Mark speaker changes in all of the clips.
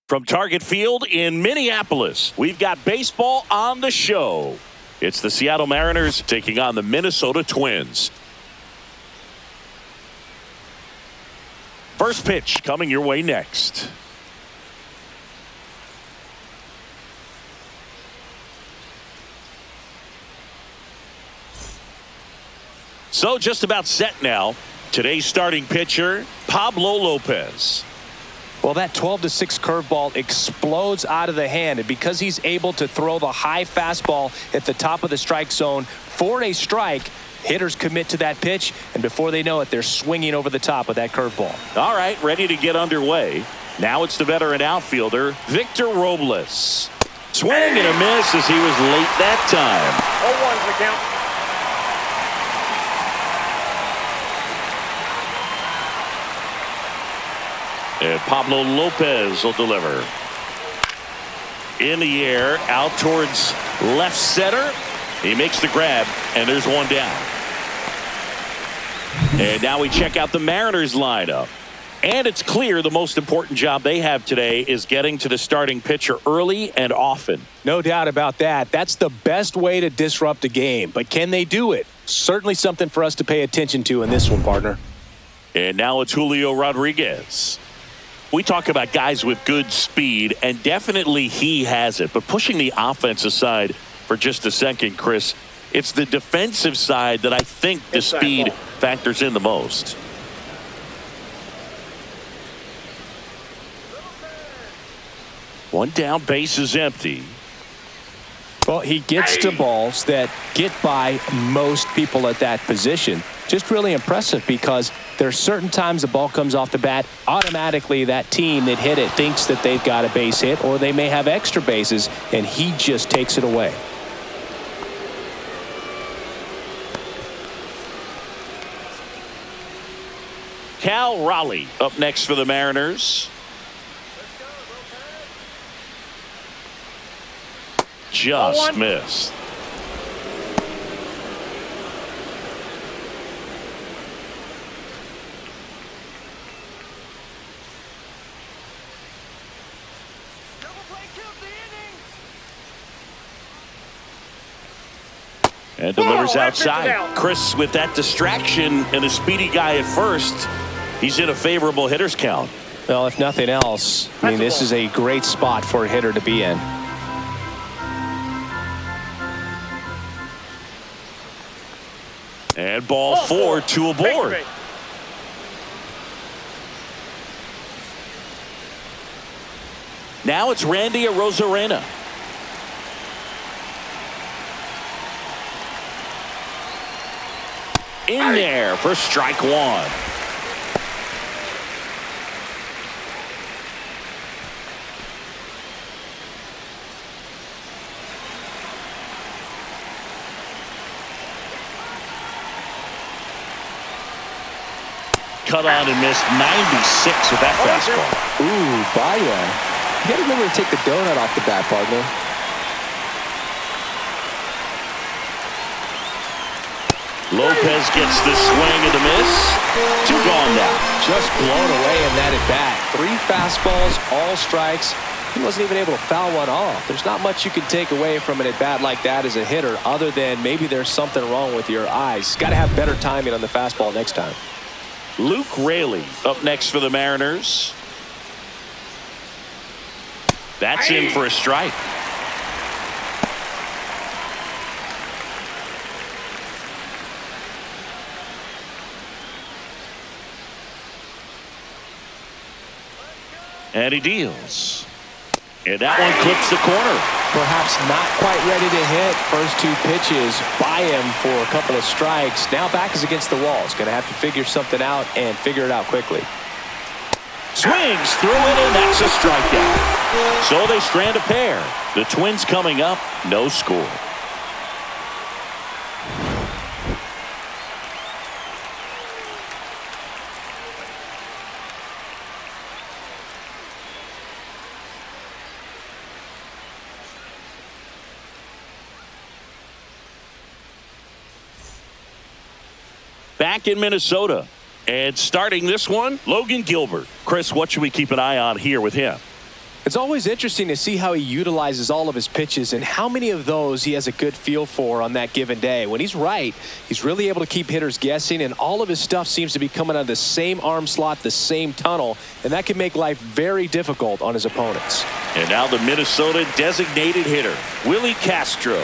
Speaker 1: From Target Field in Minneapolis, we've got baseball on the show. It's the Seattle Mariners taking on the Minnesota Twins. First pitch coming your way next. So just about set now. Today's starting pitcher, Pablo Lopez.
Speaker 2: Well, that 12-6 curveball explodes out of the hand, and because he's able to throw the high fastball at the top of the strike zone for a strike, hitters commit to that pitch, and before they know it, they're swinging over the top of that curveball.
Speaker 1: All right, ready to get underway. Now it's the veteran outfielder, Victor Robles. Swing and a miss as he was late that time.
Speaker 3: 0-1's the count.
Speaker 1: And Pablo Lopez will deliver. In the air, out towards left center. He makes the grab, and there's one down. And now we check out the Mariners lineup. And it's clear the most important job they have today is getting to the starting pitcher early and often.
Speaker 2: No doubt about that. That's the best way to disrupt a game. But can they do it? Certainly something for us to pay attention to in this one, partner.
Speaker 1: And now it's Julio Rodriguez. We talk about guys with good speed, and definitely he has it. But pushing the offense aside for just a second, Chris, it's the defensive side that I think the speed factors in the most. One down, base is empty.
Speaker 2: Well, he gets to balls that get by most people at that position. Just really impressive because there are certain times the ball comes off the bat, automatically that team that hit it thinks that they've got a base hit, or they may have extra bases, and he just takes it away.
Speaker 1: Cal Raleigh up next for the Mariners. Just missed. And delivers outside. Chris, with that distraction and a speedy guy at first, he's in a favorable hitter's count.
Speaker 2: Well, if nothing else, I mean, this is a great spot for a hitter to be in.
Speaker 1: And ball four, two aboard. Now it's Randy Arozarena. In there for strike one. Cut on and missed 96 with that fastball.
Speaker 2: Ooh, Baya. You got to remember to take the donut off the bat, partner.
Speaker 1: Lopez gets the swing and the miss. Two gone now.
Speaker 2: Just blown away in that at bat. 3 fastballs, all strikes. He wasn't even able to foul one off. There's not much you can take away from an at bat like that as a hitter, other than maybe there's something wrong with your eyes. Got to have better timing on the fastball next time.
Speaker 1: Luke Raley up next for the Mariners. That's in for a strike. And he deals. And that one clips the corner.
Speaker 2: Perhaps not quite ready to hit. First 2 pitches by him for a couple of strikes. Now back is against the wall. He's going to have to figure something out and figure it out quickly.
Speaker 1: Swings through it, and that's a strikeout. So they strand a pair. The Twins coming up, no score. Back in Minnesota. And starting this one, Logan Gilbert. Chris, what should we keep an eye on here with him?
Speaker 2: It's always interesting to see how he utilizes all of his pitches and how many of those he has a good feel for on that given day. When he's right, he's really able to keep hitters guessing, and all of his stuff seems to be coming out of the same arm slot, the same tunnel, and that can make life very difficult on his opponents.
Speaker 1: And now the Minnesota designated hitter, Willie Castro.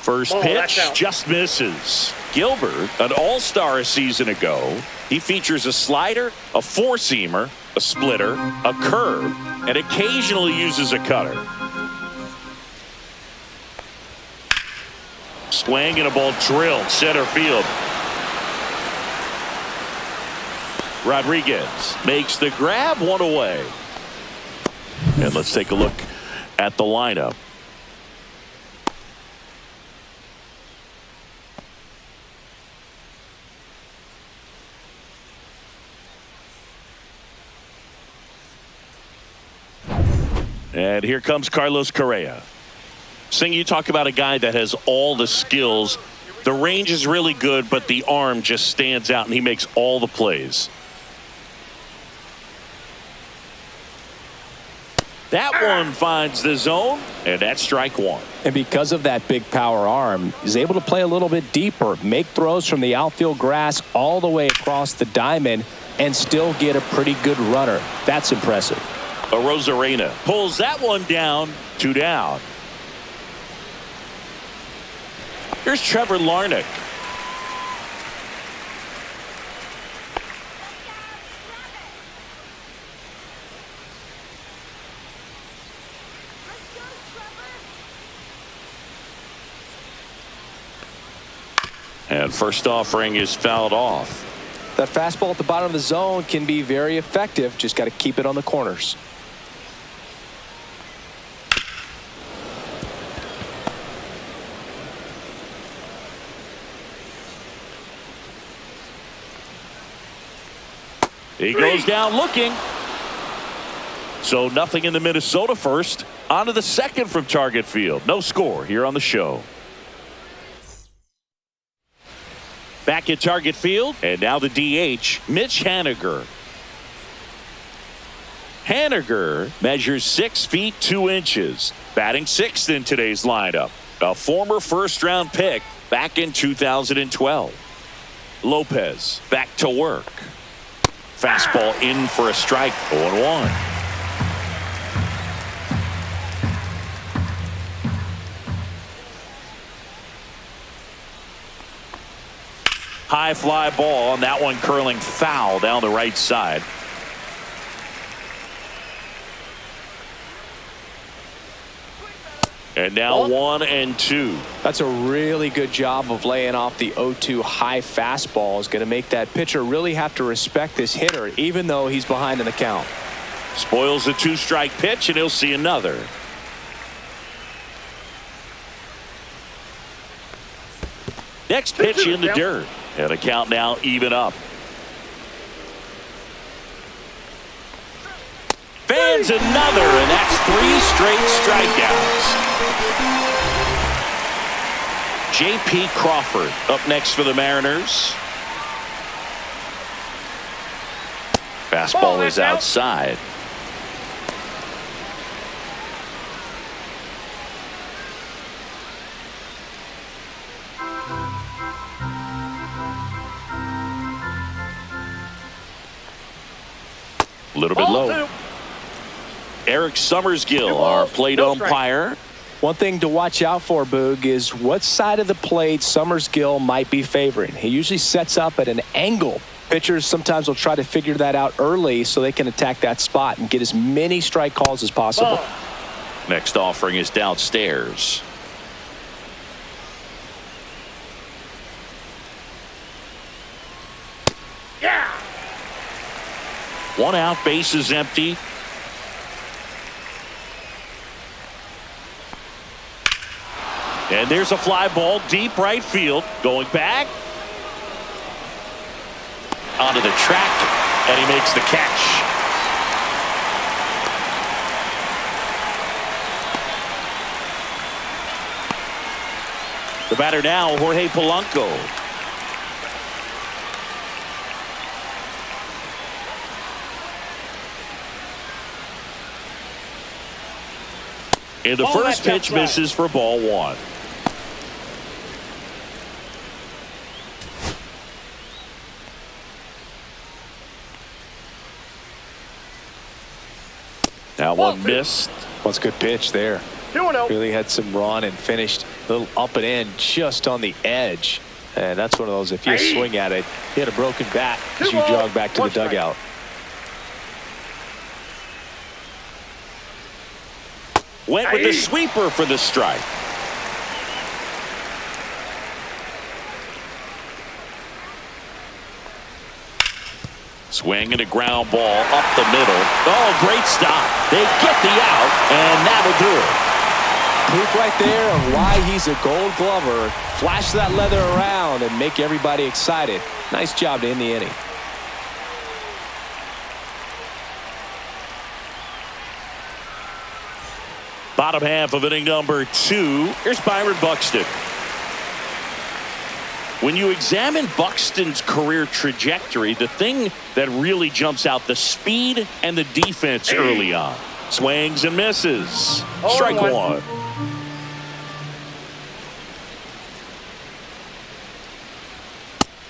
Speaker 1: First pitch just misses. Gilbert, an all-star a season ago. He features a slider, a four-seamer, a splitter, a curve, and occasionally uses a cutter. Swing and a ball drilled center field. Rodriguez makes the grab, one away. And let's take a look at the lineup. And here comes Carlos Correa. Sing, you talk about a guy that has all the skills. The range is really good, but the arm just stands out, and he makes all the plays. That one finds the zone, and that's strike one.
Speaker 2: And because of that big power arm, he's able to play a little bit deeper, make throws from the outfield grass all the way across the diamond, and still get a pretty good runner. That's impressive.
Speaker 1: Rosarena pulls that one down, 2 down. Here's Trevor Larnach. And first offering is fouled off.
Speaker 2: That fastball at the bottom of the zone can be very effective. Just got to keep it on the corners.
Speaker 1: He goes down looking. So nothing in the Minnesota first. On to the second from Target Field. No score here on the show. Back at Target Field, and now the DH, Mitch Haniger. Haniger measures 6 feet 2 inches, batting sixth in today's lineup. A former first-round pick back in 2012. Lopez back to work. Fastball in for a strike, 0-1. High fly ball, and that one curling foul down the right side. And now 1-2.
Speaker 2: That's a really good job of laying off the 0-2 high fastball. Is going to make that pitcher really have to respect this hitter, even though he's behind in the count.
Speaker 1: Spoils the 2-strike pitch, and he'll see another. Next pitch in the dirt. And the count now even up. Fans another, and that's 3 straight strikeouts. J.P. Crawford up next for the Mariners. Fastball is outside. A little bit low. Eric Summersgill, our plate umpire.
Speaker 2: One thing to watch out for, Boog, is what side of the plate Summersgill might be favoring. He usually sets up at an angle. Pitchers sometimes will try to figure that out early so they can attack that spot and get as many strike calls as possible.
Speaker 1: Next offering is downstairs. Yeah. 1 out, base is empty. And there's a fly ball deep right field. Going back. Onto the track. And he makes the catch. The batter now, Jorge Polanco. And the first pitch misses for ball one. That one missed.
Speaker 2: Well, it's a good pitch there.
Speaker 3: 2-0.
Speaker 2: Really had some run and finished a little up and in just on the edge. And that's one of those, if you swing at it, you had a broken bat as you jog back to the dugout.
Speaker 1: Went with the sweeper for the strike. Swing and a ground ball up the middle. Oh, great stop. They get the out, and that'll do it.
Speaker 2: Proof right there of why he's a Gold Glover. Flash that leather around and make everybody excited. Nice job to end the inning.
Speaker 1: Bottom half of inning number 2. Here's Byron Buxton. When you examine Buxton's career trajectory, the thing that really jumps out, the speed and the defense early on. Swings and misses. Strike one.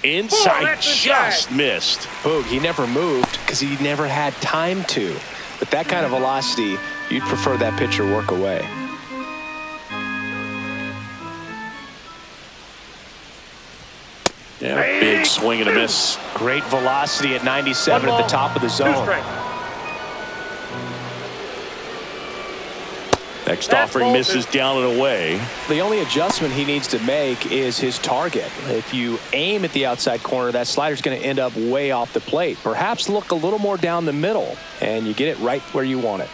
Speaker 1: Inside, just missed.
Speaker 2: Boog, he never moved because he never had time to. But that kind of velocity, you'd prefer that pitcher work away.
Speaker 1: Yeah, big swing and a miss.
Speaker 2: Great velocity at 97 at the top of the zone.
Speaker 1: Next offering misses down and away.
Speaker 2: The only adjustment he needs to make is his target. If you aim at the outside corner, that slider's going to end up way off the plate. Perhaps look a little more down the middle, and you get it right where you want it.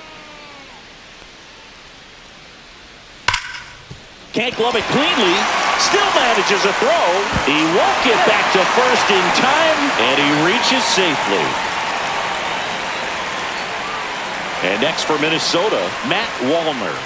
Speaker 1: Can't glove it cleanly. Still manages a throw. He won't get back to first in time, and he reaches safely. And next for Minnesota, Matt Wallner.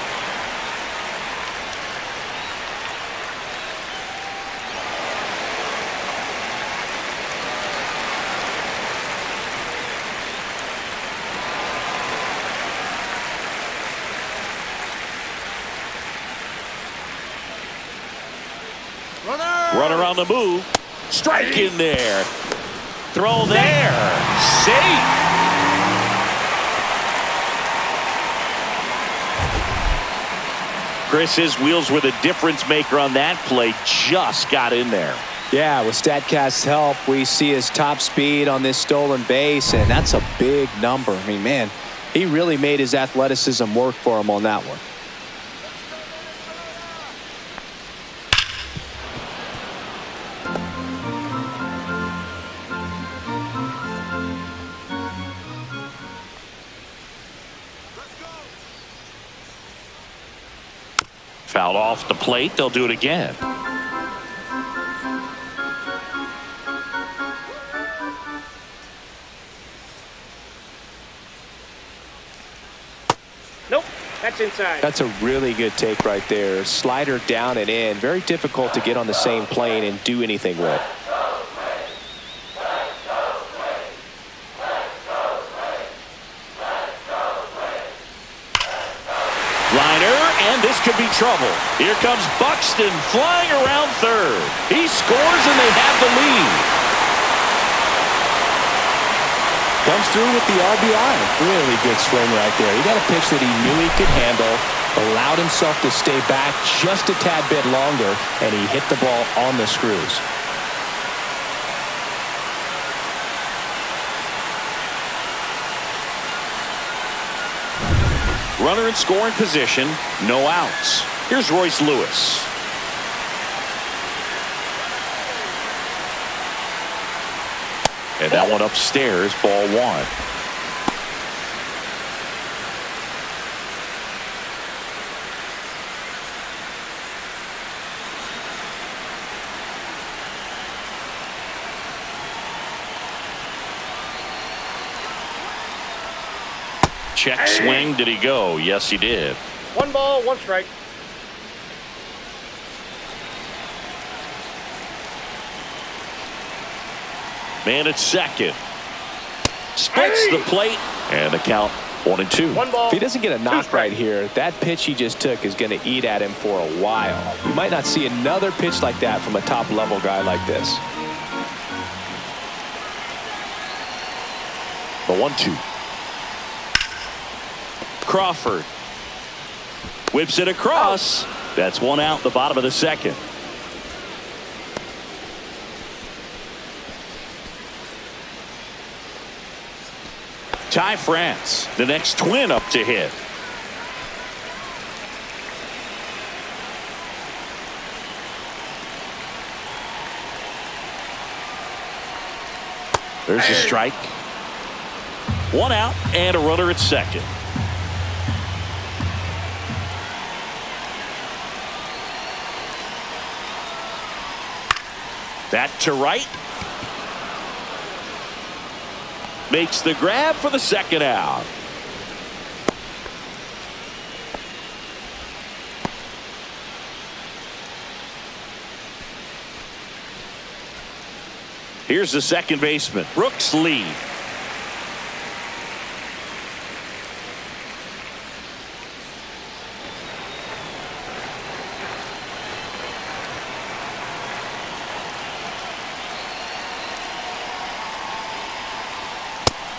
Speaker 1: Runner on the move. Strike in there. Throw there. Safe. Chris, his wheels were the difference maker on that play. Just got in there.
Speaker 2: Yeah, with StatCast's help, we see his top speed on this stolen base, and that's a big number. I mean, man, he really made his athleticism work for him on that one.
Speaker 1: Fouled off the plate. They'll do it again.
Speaker 3: Nope, that's inside.
Speaker 2: That's a really good take right there. Slider down and in. Very difficult to get on the same plane and do anything with.
Speaker 1: Liner, and this could be trouble. Here comes Buxton flying around third. He scores and they have the lead.
Speaker 2: Comes through with the RBI. Really good swing right there. He got a pitch that he knew he could handle, allowed himself to stay back just a tad bit longer, and he hit the ball on the screws.
Speaker 1: Runner in scoring position, no outs. Here's Royce Lewis. And that one upstairs, ball one. Check swing. Did he go? Yes, he did.
Speaker 3: 1 ball, 1 strike.
Speaker 1: Man at second. Splits the plate. And the count 1-2.
Speaker 3: One ball.
Speaker 2: If he doesn't get a knock right here, that pitch he just took is going to eat at him for a while. You might not see another pitch like that from a top-level guy like this.
Speaker 1: The 1-2. Crawford whips it across. That's one out, the bottom of the second. Ty France, the next twin up to hit. There's a strike. One out and a runner at second. That to right. Makes the grab for the second out. Here's the second baseman, Brooks Lee.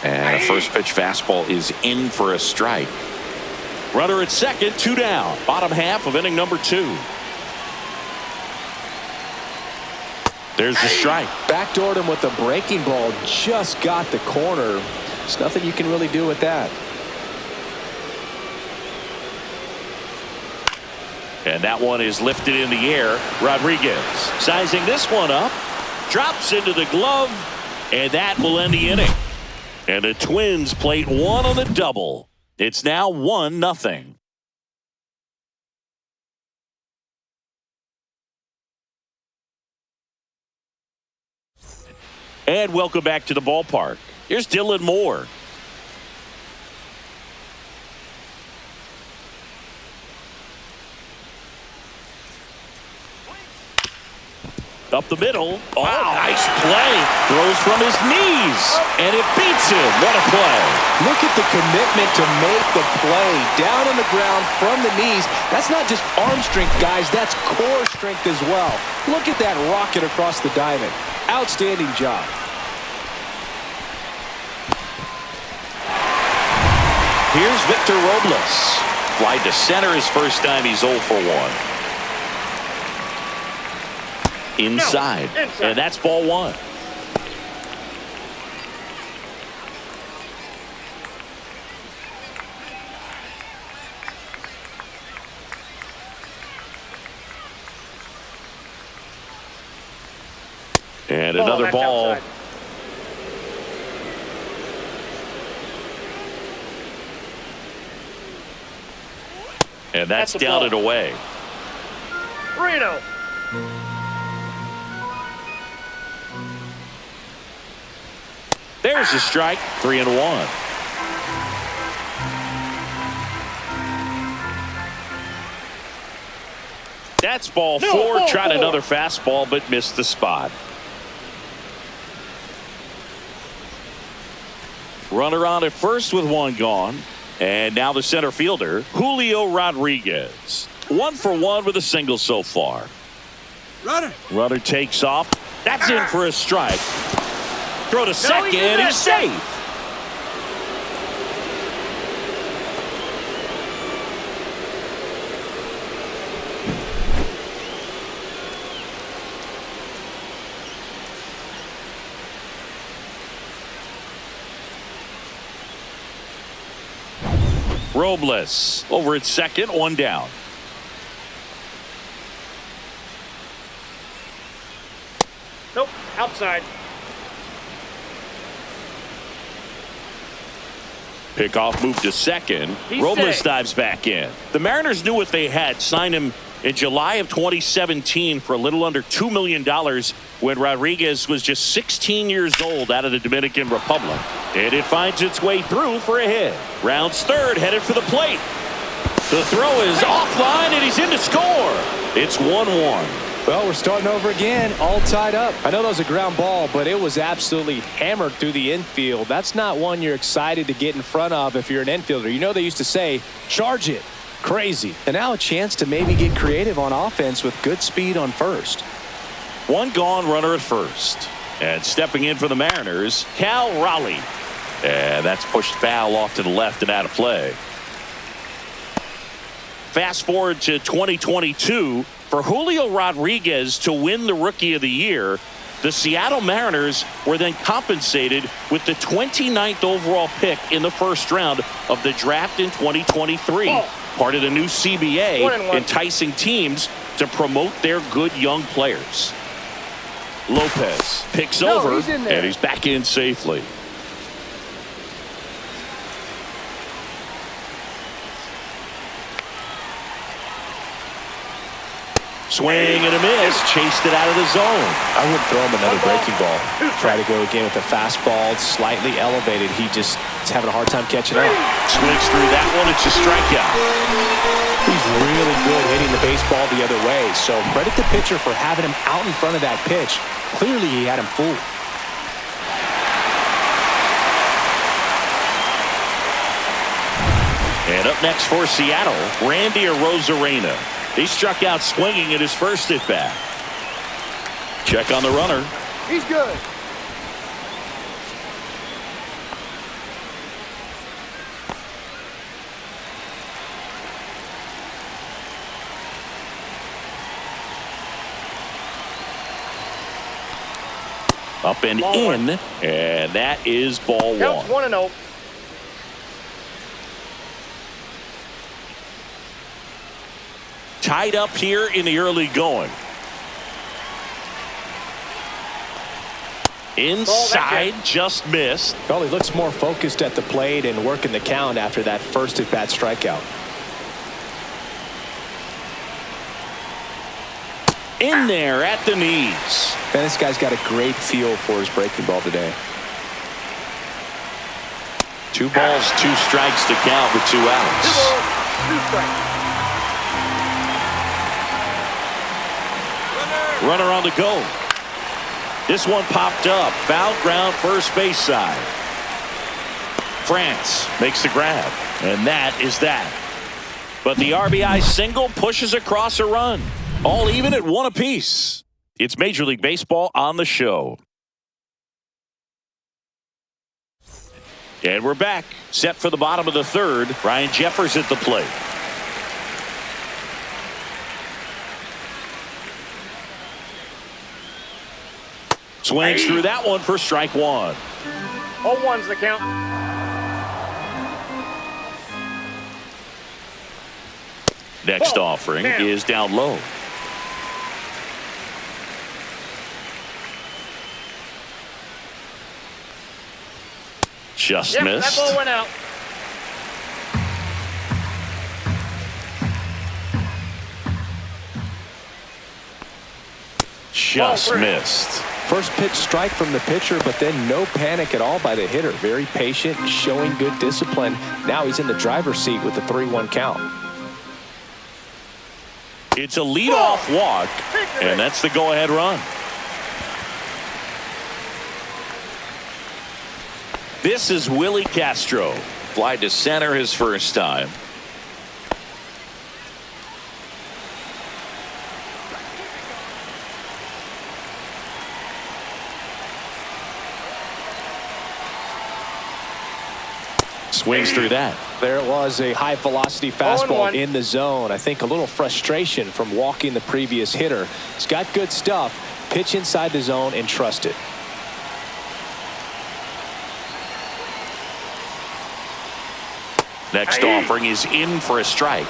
Speaker 4: And a first pitch fastball is in for a strike.
Speaker 1: Runner at second, 2 down. Bottom half of inning number 2. There's the strike.
Speaker 2: Backdoored him with a breaking ball. Just got the corner. There's nothing you can really do with that.
Speaker 1: And that one is lifted in the air. Rodriguez sizing this one up. Drops into the glove. And that will end the inning. And the Twins plate one on the double. It's now 1-0. And welcome back to the ballpark. Here's Dylan Moore. Up the middle. Oh, nice play. Throws from his knees. And it beats him. What a play.
Speaker 2: Look at the commitment to make the play. Down on the ground from the knees. That's not just arm strength, guys. That's core strength as well. Look at that rocket across the diamond. Outstanding job.
Speaker 1: Here's Victor Robles. Fly to center his first time. He's 0 for 1. Inside. And that's ball 1. And another ball.
Speaker 3: Outside.
Speaker 1: And that's down and away.
Speaker 3: Reno.
Speaker 1: There's a strike. 3-1. That's ball 4. Tried another fastball, but missed the spot. Runner on at first with 1 gone. And now the center fielder, Julio Rodriguez. 1 for 1 with a single so far. Runner takes off. That's in for a strike. Throw to second. He's safe. Robles over at second, 1 down.
Speaker 3: Nope. Outside.
Speaker 1: Pickoff move to second.
Speaker 3: He's
Speaker 1: Robles
Speaker 3: safe.
Speaker 1: dives back in. The Mariners knew what they had. Signed him in July of 2017 for a little under $2 million when Rodriguez was just 16 years old out of the Dominican Republic. And it finds its way through for a hit. Rounds third, headed for the plate. The throw is offline and he's in to score. It's 1-1.
Speaker 2: Well, we're starting over again, all tied up. I know that was a ground ball, but it was absolutely hammered through the infield. That's not one you're excited to get in front of if you're an infielder. You know they used to say, charge it. Crazy. And now a chance to maybe get creative on offense with good speed on first.
Speaker 1: One gone, runner at first. And stepping in for the Mariners, Cal Raleigh. And that's pushed foul off to the left and out of play. Fast forward to 2022. For Julio Rodriguez to win the Rookie of the Year, the Seattle Mariners were then compensated with the 29th overall pick in the first round of the draft in 2023. Part of the new CBA, enticing teams to promote their good young players. Lopez picks over, and he's back in safely. Swing and a miss, chased it out of the zone.
Speaker 2: I wouldn't throw him another breaking ball. Try to go again with the fastball, slightly elevated. He just is having a hard time catching up.
Speaker 1: Swings through that one, it's a strikeout.
Speaker 2: He's really good hitting the baseball the other way, so credit the pitcher for having him out in front of that pitch. Clearly he had him fooled.
Speaker 1: And up next for Seattle, Randy Arozarena. He struck out swinging at his first at-bat. Check on the runner.
Speaker 3: He's good.
Speaker 1: Up and
Speaker 3: Ball
Speaker 1: in,
Speaker 3: one.
Speaker 1: and that is ball
Speaker 3: Counts
Speaker 1: one.
Speaker 3: 1-0.
Speaker 1: Tied up here in the early going. Inside, just missed.
Speaker 2: Well, he looks more focused at the plate and working the count after that first at-bat strikeout.
Speaker 1: In there at the knees.
Speaker 2: Man, this guy's got a great feel for his breaking ball today.
Speaker 1: 2 balls, 2 strikes to count with 2 outs.
Speaker 3: 2 balls, 2 strikes.
Speaker 1: Runner on the go. This one popped up. Foul ground, first base side. France makes the grab. And that is that. But the RBI single pushes across a run. All even at 1 apiece. It's Major League Baseball on the show. And we're back. Set for the bottom of the third. Ryan Jeffers at the plate. Swings through that one for strike 1.
Speaker 3: 0-1's the count.
Speaker 1: Next offering is down low. Just missed.
Speaker 3: That ball went out.
Speaker 1: Just missed.
Speaker 2: First pitch strike from the pitcher, but then no panic at all by the hitter. Very patient, showing good discipline. Now he's in the driver's seat with the 3-1 count.
Speaker 1: It's a leadoff walk, and that's the go-ahead run. This is Willie Castro. Fly to center his first time. Swings through that.
Speaker 2: There it was, a high velocity fastball in the zone. I think a little frustration from walking the previous hitter. He's got good stuff. Pitch inside the zone and trust it.
Speaker 1: Next offering is in for a strike.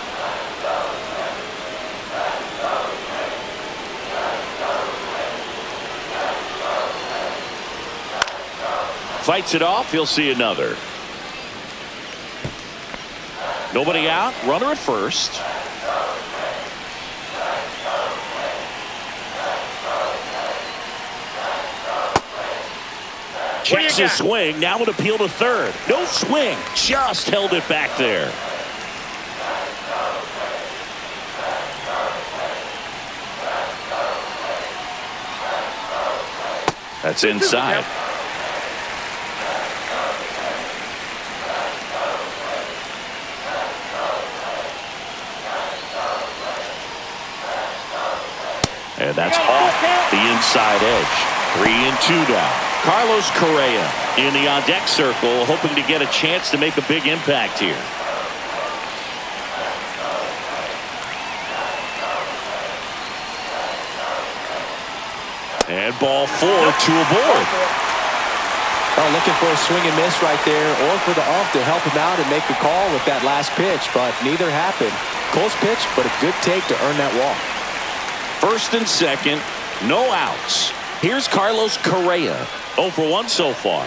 Speaker 1: Fights it off. He'll see another. Nobody out. Runner at first. Checks his swing. Now an appeal to third. No swing. Just held it back there. That's inside. And that's off the inside edge. 3-2 now. Carlos Correa in the on-deck circle, hoping to get a chance to make a big impact here. And ball 4, 2 aboard.
Speaker 2: Oh, looking for a swing and miss right there, or for the ump to help him out and make a call with that last pitch, but neither happened. Close pitch, but a good take to earn that walk.
Speaker 1: First and second, no outs. Here's Carlos Correa. 0 for 1 so far.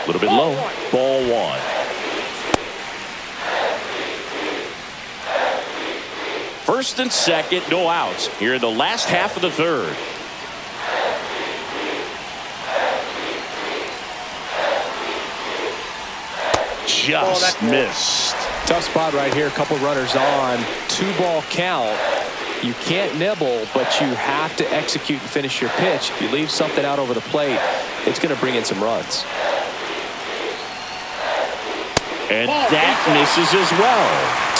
Speaker 1: A little bit low. Ball 1. First and second, no outs here in the last half of the third. Just missed.
Speaker 2: Tough spot right here. A couple runners on. 2-ball count. You can't nibble, but you have to execute and finish your pitch. If you leave something out over the plate, it's going to bring in some runs.
Speaker 1: And that misses as well.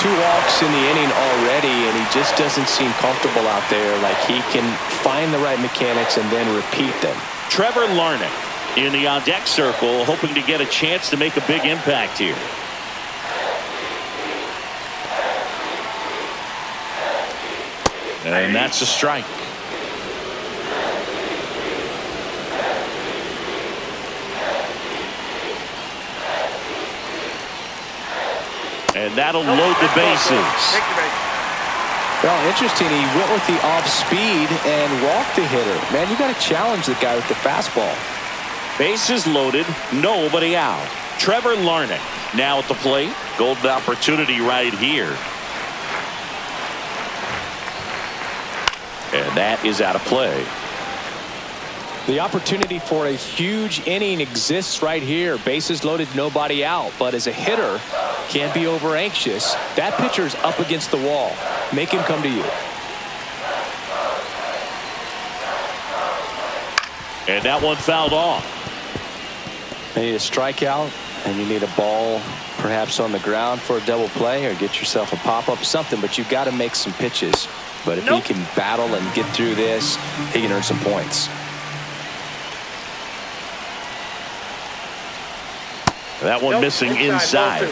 Speaker 2: 2 walks in the inning already, and he just doesn't seem comfortable out there. Like he can find the right mechanics and then repeat them.
Speaker 1: Trevor Larnach in the on-deck circle, hoping to get a chance to make a big impact here. And that's a strike. And that'll load the bases.
Speaker 2: Well, interesting. He went with the off speed and walked the hitter. Man, you got to challenge the guy with the fastball.
Speaker 1: Bases loaded, nobody out. Trevor Larnach now at the plate. Golden opportunity right here. And that is out of play.
Speaker 2: The opportunity for a huge inning exists right here. Bases loaded, nobody out. But as a hitter, can't be over anxious. That pitcher's up against the wall. Make him come to you.
Speaker 1: And that one fouled off.
Speaker 2: You need a strikeout, and you need a ball perhaps on the ground for a double play, or get yourself a pop-up, something. But you've got to make some pitches. But if he can battle and get through this, he can earn some points.
Speaker 1: That one missing inside.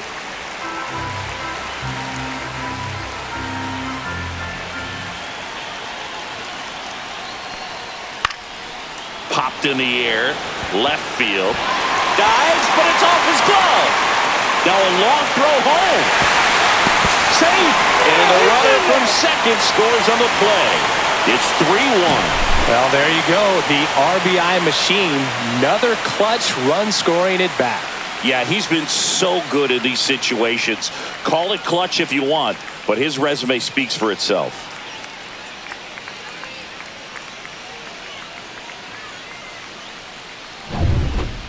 Speaker 1: Popped in the air, left field. Dives, but it's off his glove. Now a long throw home. Safe. And the runner from second scores on the play. It's 3-1.
Speaker 2: Well, there you go. The RBI machine. Another clutch run scoring at bat.
Speaker 1: Yeah, he's been so good in these situations. Call it clutch if you want, but his resume speaks for itself.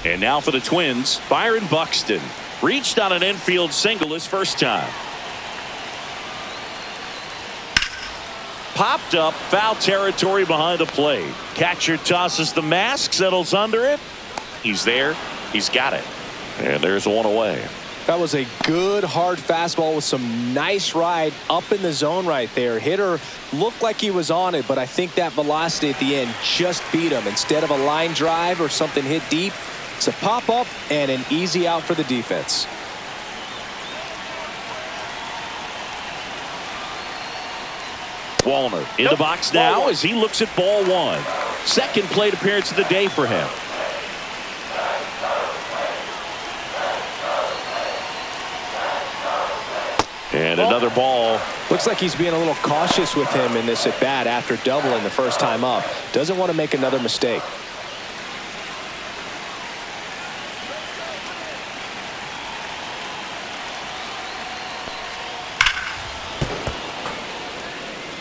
Speaker 1: And now for the Twins, Byron Buxton reached on an infield single his first time. Popped up, foul territory behind the plate. Catcher tosses the mask, settles under it. He's there. He's got it. And there's one away.
Speaker 2: That was a good hard fastball with some nice ride up in the zone right there. Hitter looked like he was on it, but I think that velocity at the end just beat him. Instead of a line drive or something hit deep, it's a pop up and an easy out for the defense.
Speaker 1: Wallner in the box now as he looks at ball 1. Second plate appearance of the day for him. And another ball.
Speaker 2: Looks like he's being a little cautious with him in this at bat after doubling the first time up. Doesn't want to make another mistake.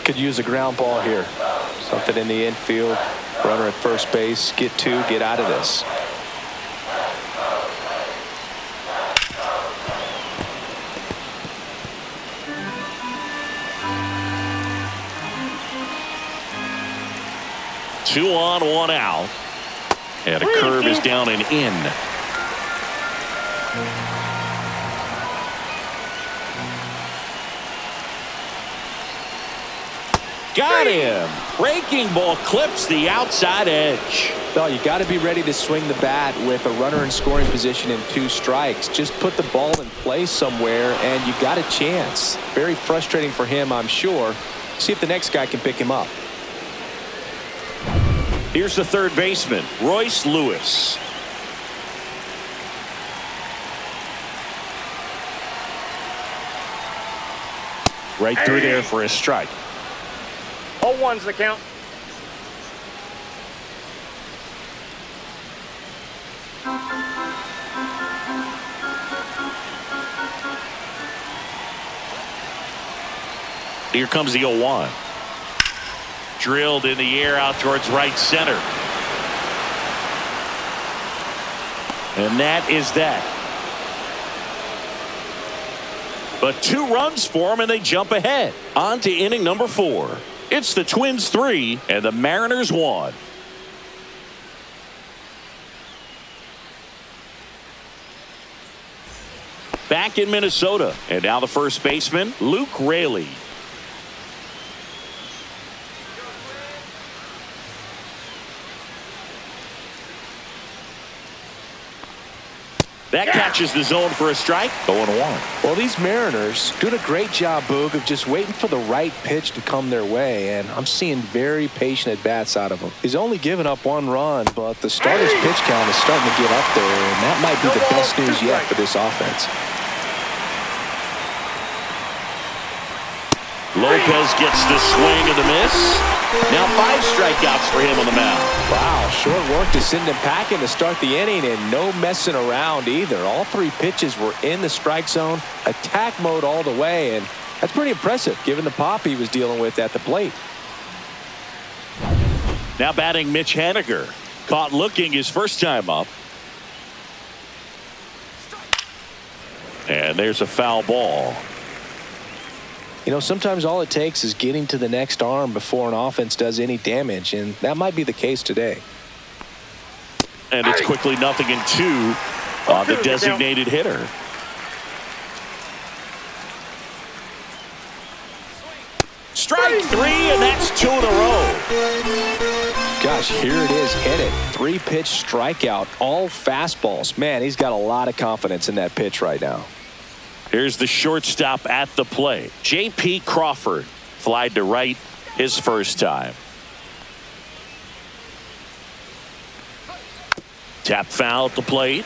Speaker 2: Could use a ground ball here. Something in the infield. Runner at first base. Get 2. Get out of this.
Speaker 1: 2 on, 1 out. And a curve is down and in. Got him. Breaking ball clips the outside edge.
Speaker 2: Well, you got to be ready to swing the bat with a runner in scoring position and 2 strikes. Just put the ball in play somewhere and you got a chance. Very frustrating for him, I'm sure. See if the next guy can pick him up.
Speaker 1: Here's the third baseman, Royce Lewis. Right through there for a strike.
Speaker 3: 0-1's the count.
Speaker 1: Here comes the 0-1. Drilled in the air out towards right center. And that is that. But 2 runs for them and they jump ahead. On to inning number 4. It's the Twins 3 and the Mariners 1. Back in Minnesota. And now the first baseman, Luke Raley. That catches the zone for a strike. 0-1.
Speaker 2: Well, these Mariners doing a great job, Boog, of just waiting for the right pitch to come their way, and I'm seeing very patient at-bats out of him. He's only given up 1 run, but the starter's pitch count is starting to get up there, and that might be the best news yet for this offense.
Speaker 1: Lopez gets the swing and the miss. Now 5 strikeouts for him on the mound.
Speaker 2: Wow, short work to send him packing to start the inning, and no messing around either. All 3 pitches were in the strike zone, attack mode all the way, and that's pretty impressive given the pop he was dealing with at the plate.
Speaker 1: Now batting Mitch Haniger. Caught looking his first time up. And there's a foul ball.
Speaker 2: You know, sometimes all it takes is getting to the next arm before an offense does any damage, and that might be the case today.
Speaker 1: And it's quickly 0-2 on the designated hitter. Strike 3, and that's 2 in a row.
Speaker 2: Gosh, here it is, hit it. 3-pitch strikeout, all fastballs. Man, he's got a lot of confidence in that pitch right now.
Speaker 1: Here's the shortstop at the plate. J.P. Crawford flied to right his first time. Tap foul at the plate.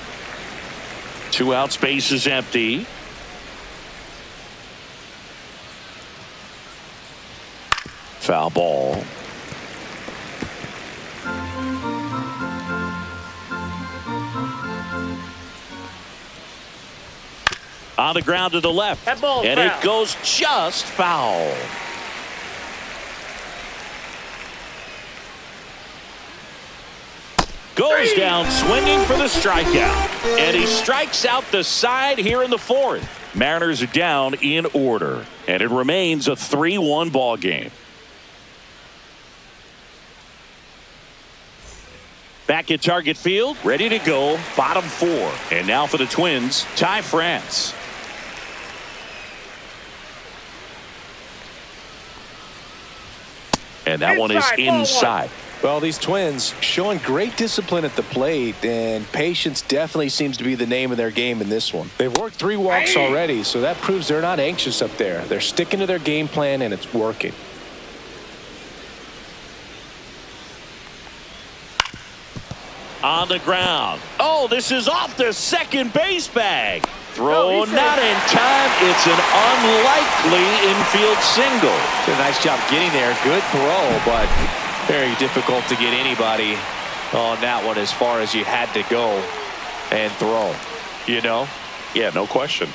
Speaker 1: 2 out, space is empty. Foul ball. On the ground to the left.
Speaker 3: That ball's
Speaker 1: and
Speaker 3: foul.
Speaker 1: It goes just foul. Goes down swinging for the strikeout. And he strikes out the side here in the 4th. Mariners are down in order. And it remains a 3-1 ball game. Back at Target Field, ready to go, bottom 4. And now for the Twins, Ty France. And that one is inside.
Speaker 2: Well, these Twins showing great discipline at the plate, and patience definitely seems to be the name of their game in this one. They've worked 3 walks already, so that proves they're not anxious up there. They're sticking to their game plan, and it's working.
Speaker 1: On the ground. Oh, this is off the second base bag. Throw not in time. It's an unlikely infield single.
Speaker 2: Did a nice job getting there. Good throw, but very difficult to get anybody on that one as far as you had to go and throw. You know?
Speaker 1: Yeah, no question.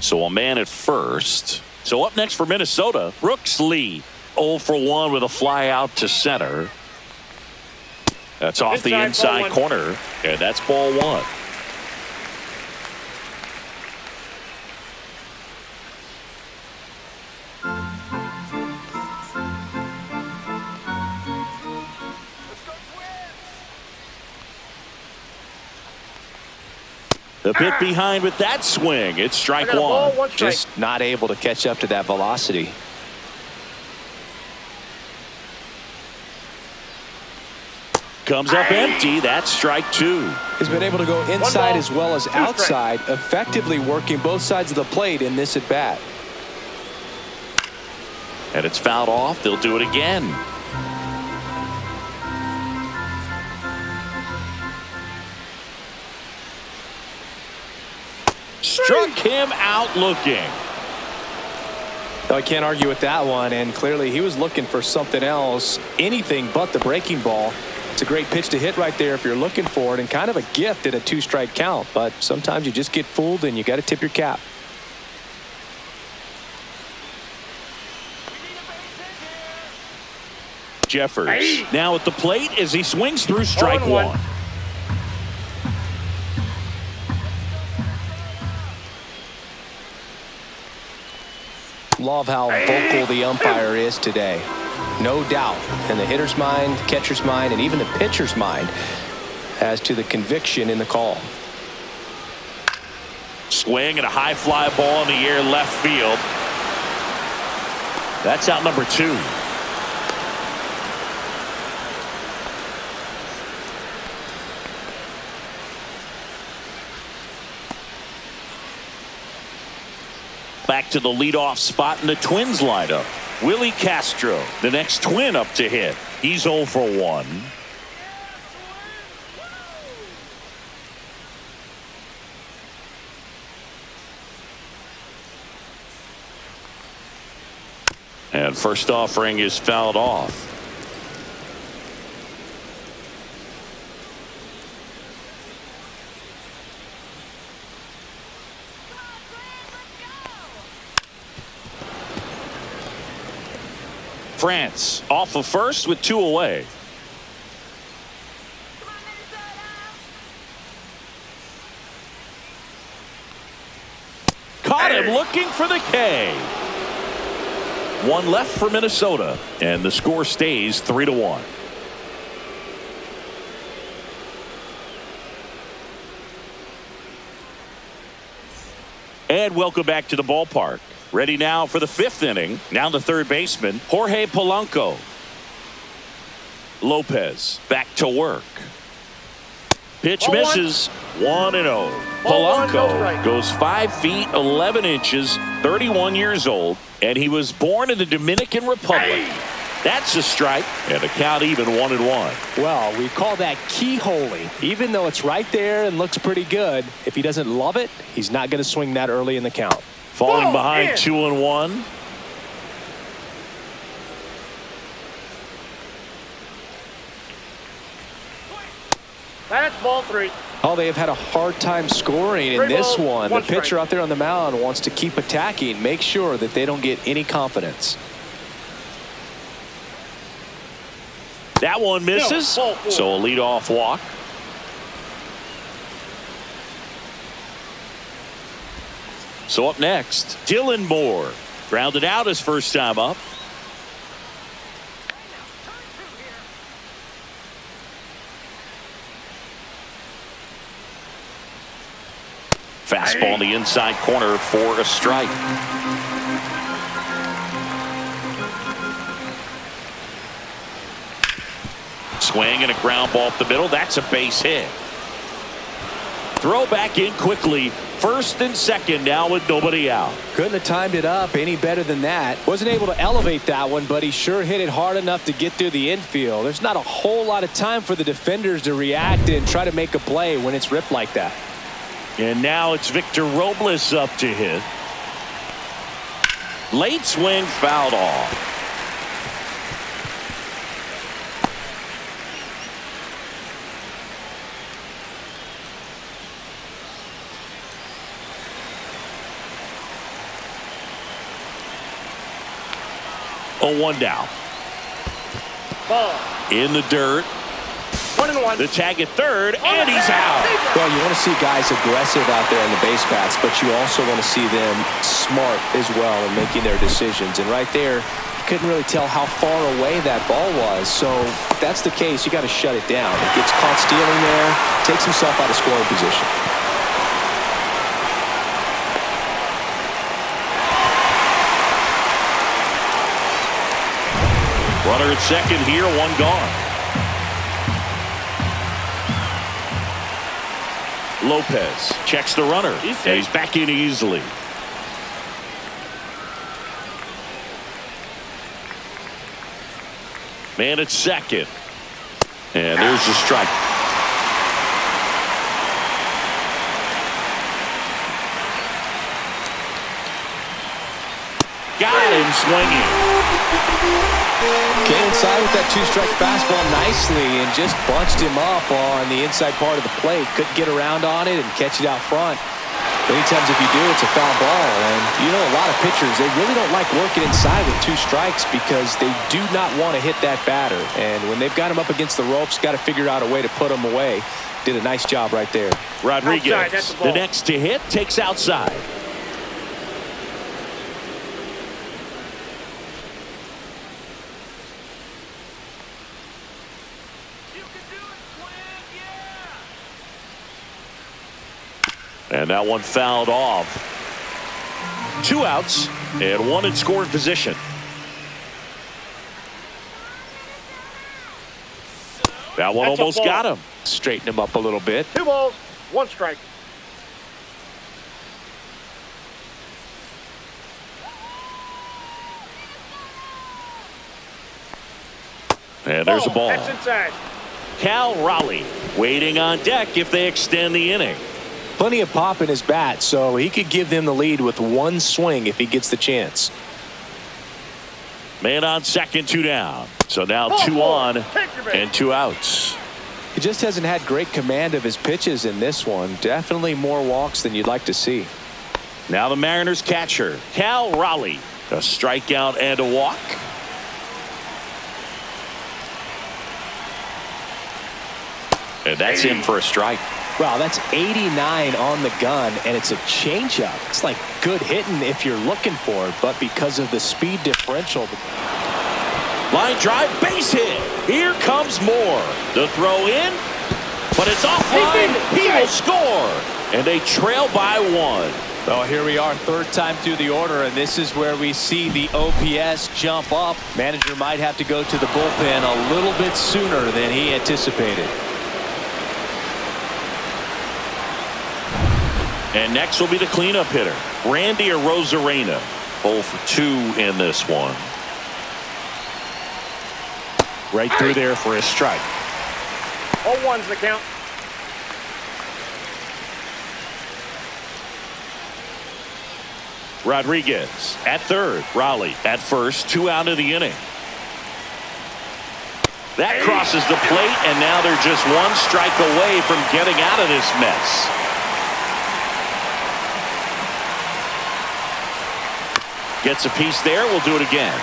Speaker 1: So a man at first. So up next for Minnesota, Brooks Lee. 0 for 1 with a fly out to center. That's off the inside corner, and that's ball 1. A bit behind with that swing. It's strike 1.
Speaker 2: Just not able to catch up to that velocity.
Speaker 1: Comes up empty. That's strike 2.
Speaker 2: He's been able to go inside as well as outside, effectively working both sides of the plate in this at bat.
Speaker 1: And it's fouled off. They'll do it again. Struck him out looking.
Speaker 2: I can't argue with that one, and clearly he was looking for something else, anything but the breaking ball. It's a great pitch to hit right there if you're looking for it, and kind of a gift at a 2-strike count, but sometimes you just get fooled and you got to tip your cap.
Speaker 1: Jeffers now at the plate as he swings through strike 1.
Speaker 2: Love how vocal the umpire is today. No doubt in the hitter's mind, catcher's mind, and even the pitcher's mind as to the conviction in the call.
Speaker 1: Swing and a high fly ball in the air left field. That's out number 2. Back to the leadoff spot in the Twins lineup. Willie Castro, the next Twin up to hit. He's 0 for 1. And first offering is fouled off. France off of first with 2 away. Caught him looking for the K. 1 left for Minnesota, and the score stays 3-1. And welcome back to the ballpark. Ready now for the 5th inning. Now the third baseman, Jorge Polanco. Lopez back to work. Pitch misses. 1-0. Polanco goes 5 feet 11 inches, 31 years old, and he was born in the Dominican Republic. That's a strike, and the count even 1-1.
Speaker 2: Well, we call that keyholing. Even though it's right there and looks pretty good, if he doesn't love it, he's not going to swing that early in the count.
Speaker 1: Falling behind 2-1.
Speaker 3: That's ball 3.
Speaker 2: Oh, they have had a hard time scoring in this one. The pitcher out there on the mound wants to keep attacking, make sure that they don't get any confidence.
Speaker 1: That one misses, so a leadoff walk. So up next, Dylan Moore. Grounded out his first time up. Fastball in the inside corner for a strike. Swing and a ground ball up the middle. That's a base hit. Throw back in quickly. First and second now with nobody out.
Speaker 2: Couldn't have timed it up any better than that. Wasn't able to elevate that one, but he sure hit it hard enough to get through the infield. There's not a whole lot of time for the defenders to react and try to make a play when it's ripped like that.
Speaker 1: And now it's Victor Robles up to hit. Late swing fouled off. 0-1 down.
Speaker 3: Ball.
Speaker 1: In the dirt.
Speaker 3: 1-1.
Speaker 1: The tag at third, and he's out.
Speaker 2: Well, you want to see guys aggressive out there in the base paths, but you also want to see them smart as well in making their decisions. And right there, you couldn't really tell how far away that ball was. So if that's the case, you got to shut it down. He gets caught stealing there, takes himself out of scoring position.
Speaker 1: Runner at second here, one gone. Lopez checks the runner. And he's back in easily. Man at second. And there's the strike. Got him swinging.
Speaker 2: Came inside with that two-strike fastball nicely and just bunched him up on the inside part of the plate. Couldn't get around on it and catch it out front. Many times if you do, it's a foul ball. And you know, a lot of pitchers, they really don't like working inside with two strikes because they do not want to hit that batter. And when they've got him up against the ropes, got to figure out a way to put him away. Did a nice job right there.
Speaker 1: Rodriguez,
Speaker 3: outside,
Speaker 1: the next to hit, takes outside. And that one fouled off. 2 outs and 1 in scoring position. That one
Speaker 3: That's a
Speaker 1: almost
Speaker 3: ball.
Speaker 1: got him.
Speaker 2: Straighten him up a little bit.
Speaker 3: 2 balls, 1 strike.
Speaker 1: And there's a ball.
Speaker 3: That's inside.
Speaker 1: Cal Raleigh waiting on deck if they extend the inning.
Speaker 2: Plenty of pop in his bat, so he could give them the lead with 1 swing if he gets the chance.
Speaker 1: Man on second, 2 down. So now
Speaker 3: Ball
Speaker 1: 2
Speaker 3: four.
Speaker 1: on
Speaker 3: Take your base.
Speaker 1: and 2 outs.
Speaker 2: He just hasn't had great command of his pitches in this one. Definitely more walks than you'd like to see.
Speaker 1: Now the Mariners catcher, Cal Raleigh. A strikeout and a walk.
Speaker 4: And that's in for a strike.
Speaker 2: Wow, that's 89 on the gun, and it's a changeup. It's like good hitting if you're looking for it, but because of the speed differential.
Speaker 1: Line drive, base hit. Here comes Moore. The throw in, but it's offline. He will score, and they trail by 1.
Speaker 2: Well, here we are, 3rd time through the order, and this is where we see the OPS jump up. Manager might have to go to the bullpen a little bit sooner than he anticipated.
Speaker 1: And next will be the cleanup hitter, Randy Arozarena. 0 for 2 in this one. Right through there for a strike.
Speaker 3: 0-1's the count.
Speaker 1: Rodriguez at third. Raleigh at first. 2 out of the inning. That crosses the plate, and now they're just 1 strike away from getting out of this mess. Gets a piece there. We'll do it again.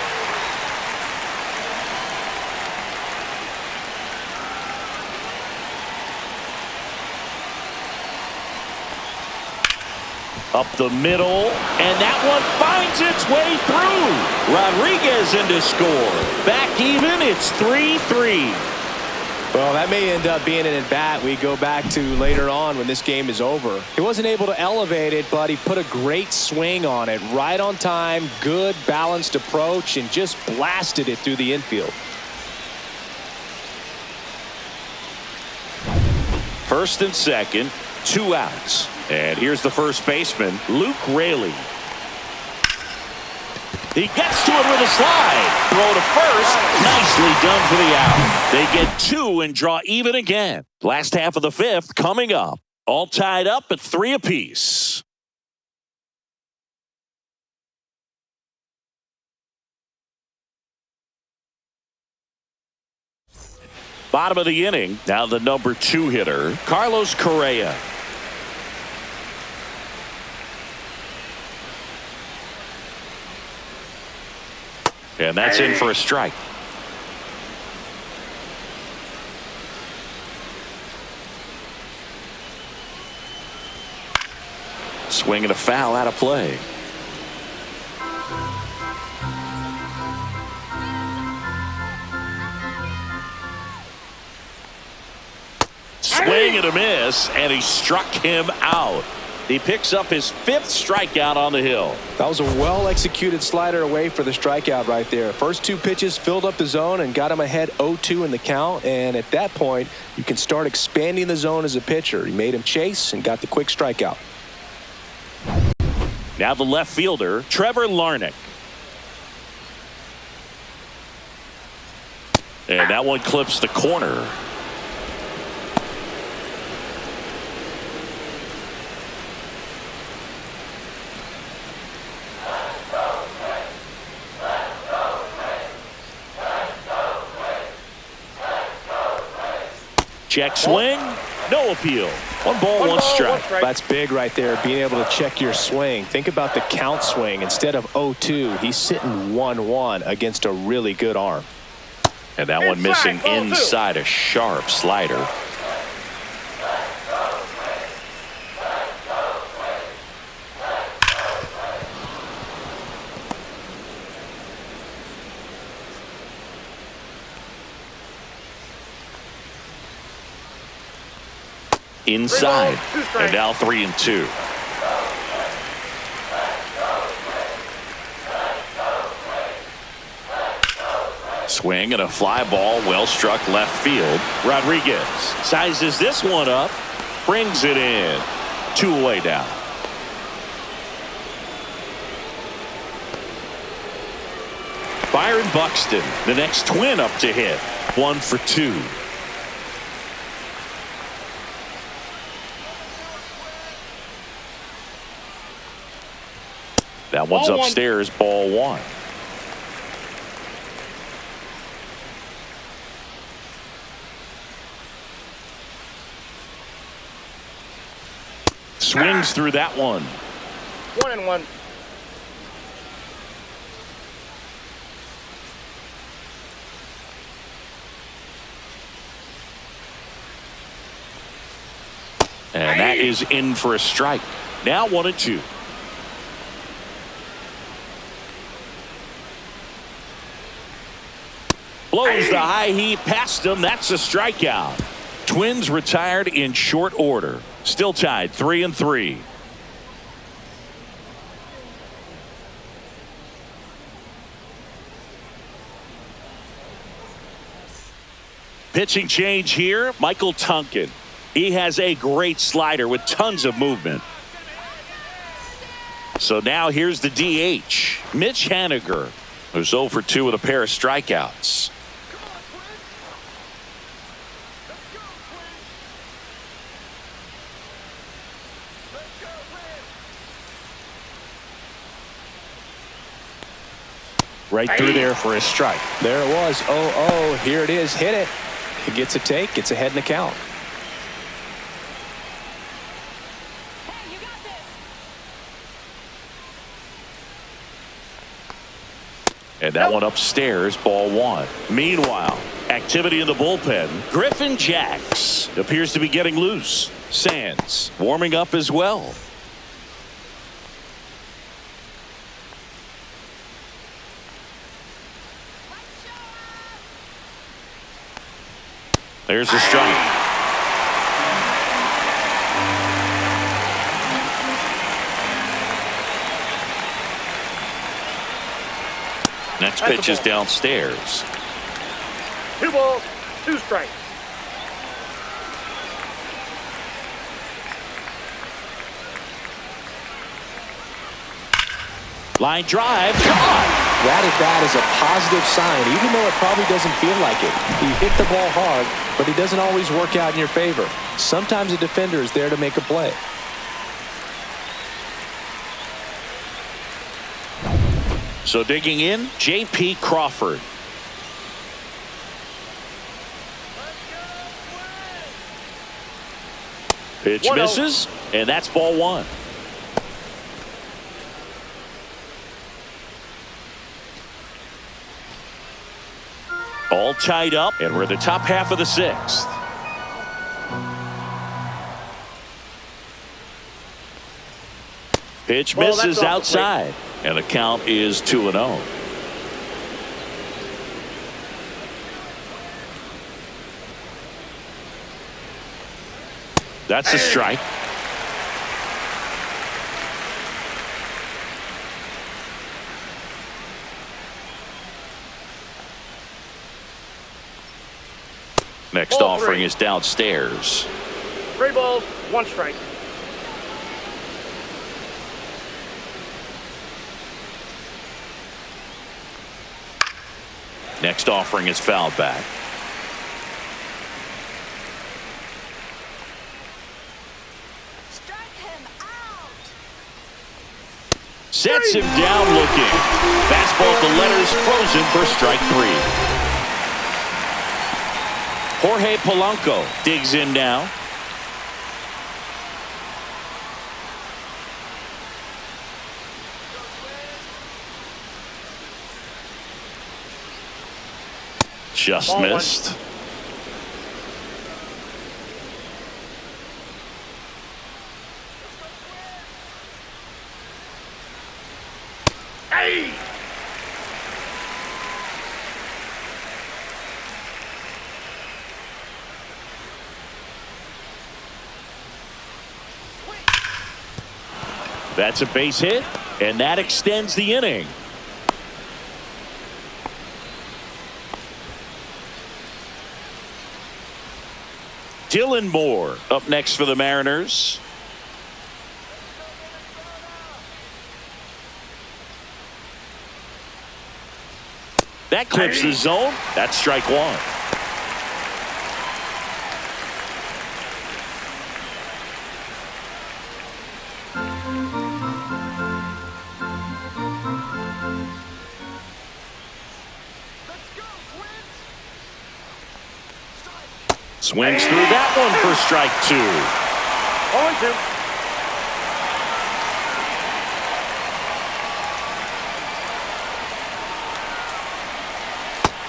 Speaker 1: Up the middle, and that one finds its way through. Rodriguez in to score. Back even, it's 3-3.
Speaker 2: Well, that may end up being an at-bat we go back to later on when this game is over. He wasn't able to elevate it, but he put a great swing on it. Right on time, good balanced approach, and just blasted it through the infield.
Speaker 1: First and second, 2 outs. And here's the first baseman, Luke Raley. He gets to it with a slide. Throw to first. Nicely done for the out. They get 2 and draw even again. Last half of the 5th coming up. All tied up at 3 apiece. Bottom of the inning. Now the number 2 hitter, Carlos Correa. And that's in for a strike. Swing and a foul out of play. Swing and a miss, and he struck him out. He picks up his 5th strikeout on the hill.
Speaker 2: That was a well-executed slider away for the strikeout right there. First 2 pitches filled up the zone and got him ahead 0-2 in the count. And at that point, you can start expanding the zone as a pitcher. He made him chase and got the quick strikeout.
Speaker 1: Now the left fielder, Trevor Larnach. And that one clips the corner. Check swing, no appeal. 1 ball, 1 strike.
Speaker 2: That's big right there, being able to check your swing. Think about the count swing. Instead of 0-2, he's sitting 1-1 against a really good arm.
Speaker 1: And that one missing inside, a sharp slider. Inside, and now 3-2. Swing and a fly ball, well struck left field. Rodriguez sizes this one up, brings it in. 2 away now. Byron Buxton, the next Twin up to hit. 1 for 2. That one's upstairs, ball 1. Swings through that one.
Speaker 3: 1-1.
Speaker 1: And that is in for a strike. Now 1-2. Blows the high heat past him. That's a strikeout. Twins retired in short order. Still tied 3-3. Pitching change here. Michael Tonkin. He has a great slider with tons of movement. So now here's the DH, Mitch Haniger, who's 0 for 2 with a pair of strikeouts. Right through there for a strike.
Speaker 2: There it was. 0-0. Here it is. Hit it. He gets a take. Gets ahead in the count.
Speaker 1: And that one upstairs, ball 1. Meanwhile, activity in the bullpen. Griffin Jacks appears to be getting loose. Sands warming up as well. There's the strike. Next pitch is downstairs.
Speaker 3: 2 balls, 2 strikes.
Speaker 1: Line drive, caught.
Speaker 2: That at bat is a positive sign, even though it probably doesn't feel like it. He hit the ball hard, but he doesn't always work out in your favor. Sometimes a defender is there to make a play.
Speaker 1: So digging in, J.P. Crawford. Pitch misses, and that's ball 1. All tied up, and we're in the top half of the sixth. Pitch misses outside, and the count is 2-0. That's a strike. Next offering is downstairs.
Speaker 3: 3 balls, 1 strike.
Speaker 1: Next offering is fouled back. Sets him down looking. Fastball at the letters, frozen for strike 3. Jorge Polanco digs in now. Just missed.
Speaker 3: Hey!
Speaker 1: That's a base hit, and that extends the inning. Dylan Moore up next for the Mariners. That clips the zone. That's strike 1. Swings through that one for strike 2.
Speaker 3: 0-2.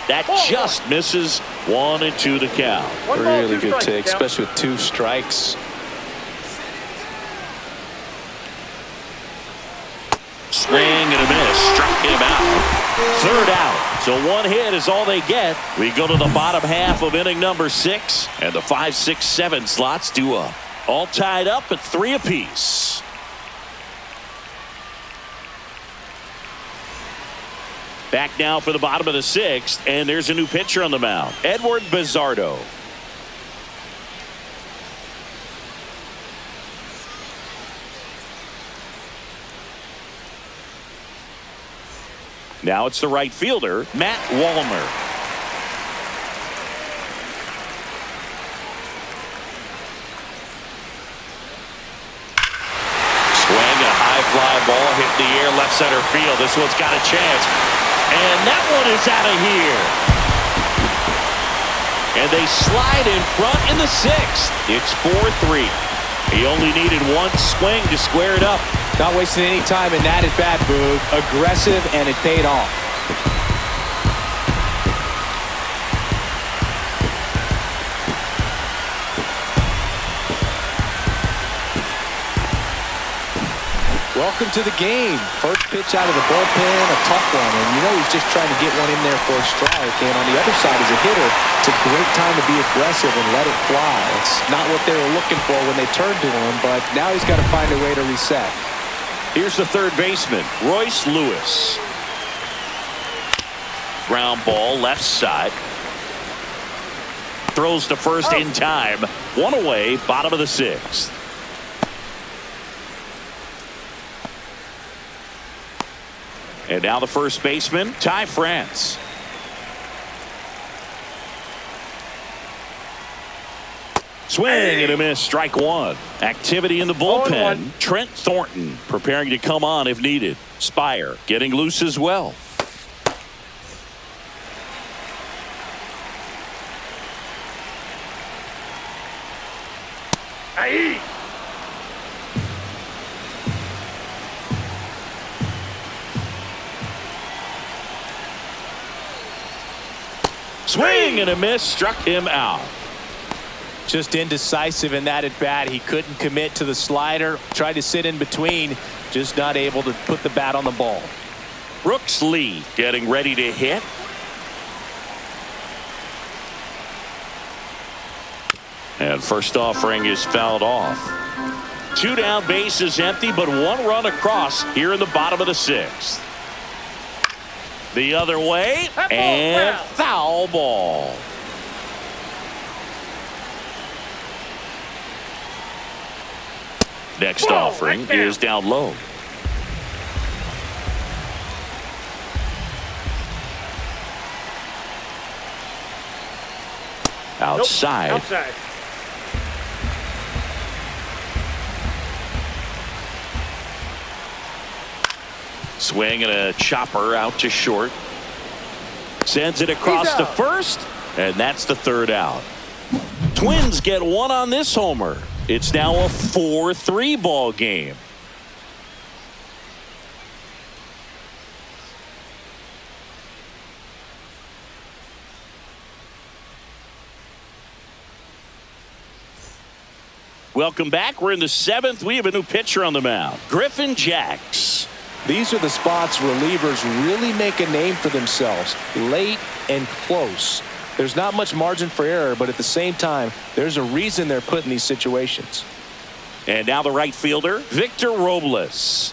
Speaker 1: That just misses. 1-2 to count.
Speaker 3: 1 ball,
Speaker 2: Really
Speaker 3: 2
Speaker 2: good
Speaker 3: strikes,
Speaker 2: take,
Speaker 3: count.
Speaker 2: especially with 2 strikes.
Speaker 1: Swing and a miss. Struck him out. 3rd out. So 1 hit is all they get. We go to the bottom half of inning number 6, and the 5, 6, 7 slots due up. All tied up at 3 apiece. Back now for the bottom of the 6th, and there's a new pitcher on the mound, Edward Bizzardo. Now it's the right fielder, Matt Wallmer. Swing, a high fly ball hit in the air, left center field. This one's got a chance. And that one is out of here. And they slide in front in the 6th. It's 4-3. He only needed 1 swing to square it up.
Speaker 2: Not wasting any time in that at-bat, Boog. Aggressive, and it paid off. Welcome to the game. First pitch out of the bullpen, a tough one. And you know he's just trying to get one in there for a strike. And on the other side, as a hitter, it's a great time to be aggressive and let it fly. It's not what they were looking for when they turned to him, but now he's got to find a way to reset.
Speaker 1: Here's the 3rd baseman, Royce Lewis. Ground ball, left side. Throws to first in time. 1 away, bottom of the 6th. And now the first baseman, Ty France. Swing and a miss, strike 1. Activity in the bullpen. Trent Thornton preparing to come on if needed. Spire getting loose as well.
Speaker 3: Aye.
Speaker 1: Swing and a miss, struck him out.
Speaker 2: Just indecisive in that at bat. He couldn't commit to the slider. Tried to sit in between. Just not able to put the bat on the ball.
Speaker 1: Brooks Lee getting ready to hit. And first offering is fouled off. 2 down, bases empty, but 1 run across here in the bottom of the 6th. The other way, and foul ball. Next offering is down low. Outside.
Speaker 3: Nope. Outside.
Speaker 1: Swing and a chopper out to short. Sends it across to first, and that's the 3rd out. Twins get 1 on this homer. It's now a 4-3 ball game. Welcome back. We're in the 7th. We have a new pitcher on the mound, Griffin Jax.
Speaker 2: These are the spots relievers really make a name for themselves, late and close. There's not much margin for error, but at the same time, there's a reason they're put in these situations.
Speaker 1: And now the right fielder, Victor Robles.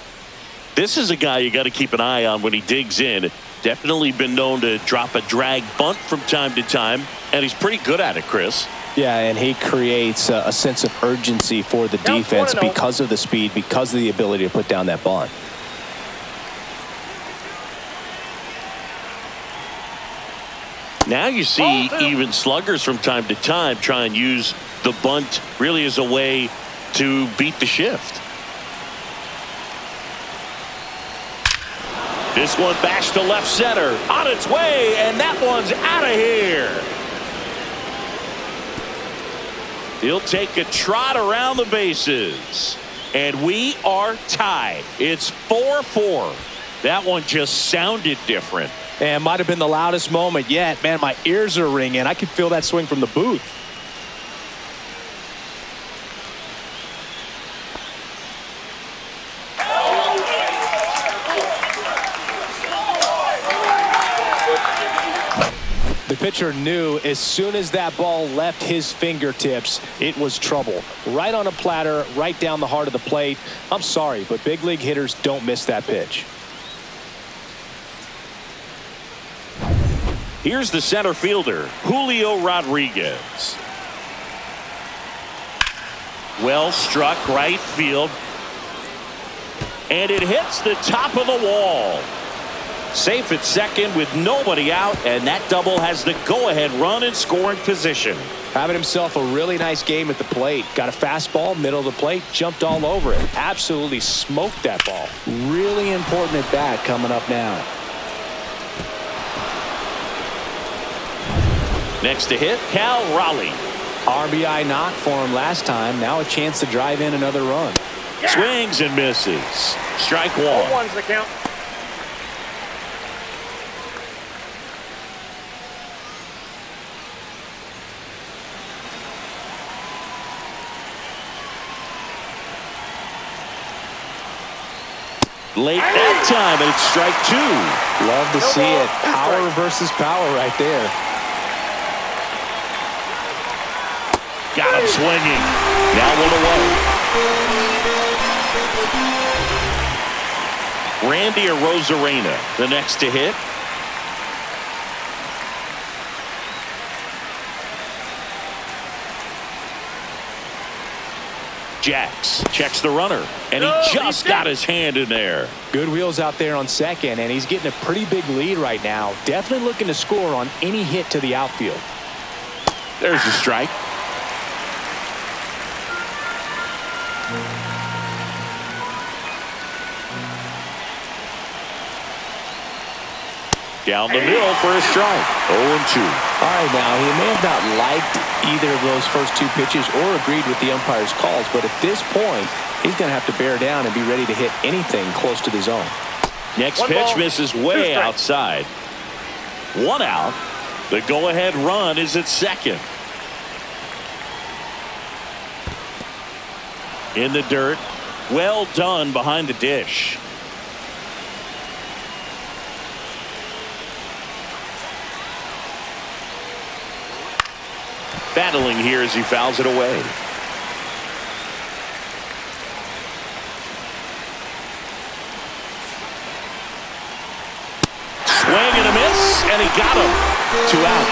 Speaker 1: This is a guy you got to keep an eye on when he digs in. Definitely been known to drop a drag bunt from time to time, and he's pretty good at it, Chris.
Speaker 2: Yeah, and he creates a sense of urgency for the defense because of the speed, because of the ability to put down that bunt.
Speaker 1: Now you see even sluggers from time to time try and use the bunt really as a way to beat the shift. This one bashed to left center, on its way, and that one's out of here. He'll take a trot around the bases, and we are tied. It's 4-4. That one just sounded different.
Speaker 2: And might have been the loudest moment yet. Man, my ears are ringing. I can feel that swing from the booth. The pitcher knew as soon as that ball left his fingertips, it was trouble. Right on a platter, right down the heart of the plate. I'm sorry, but big league hitters don't miss that pitch.
Speaker 1: Here's the center fielder, Julio Rodriguez. Well struck right field. And it hits the top of the wall. Safe at second with nobody out, and that double has the go-ahead run in scoring position.
Speaker 2: Having himself a really nice game at the plate. Got a fastball, middle of the plate, jumped all over it. Absolutely smoked that ball.
Speaker 5: Really important at bat coming up now.
Speaker 1: Next to hit, Cal Raleigh.
Speaker 2: RBI knock for him last time. Now a chance to drive in another run.
Speaker 1: Yeah. Swings and misses. Strike 1.
Speaker 3: 0-1's the count.
Speaker 1: Late that time, and it's strike 2.
Speaker 2: Love to see it. Power versus power right there.
Speaker 1: Got him swinging. Now 1 away. Randy Arozarena, the next to hit. Jax checks the runner, and he just got his hand in there.
Speaker 2: Good wheels out there on second, and he's getting a pretty big lead right now. Definitely looking to score on any hit to the outfield.
Speaker 1: There's the strike. Down the middle for a strike. 0-2.
Speaker 2: All right, now, he may have not liked either of those first 2 pitches or agreed with the umpire's calls, but at this point, he's going to have to bear down and be ready to hit anything close to the zone.
Speaker 1: Next pitch misses way outside. 1 out. The go-ahead run is at second. In the dirt. Well done behind the dish. Battling here as he fouls it away. Swing and a miss, and he got him.
Speaker 2: 2 out.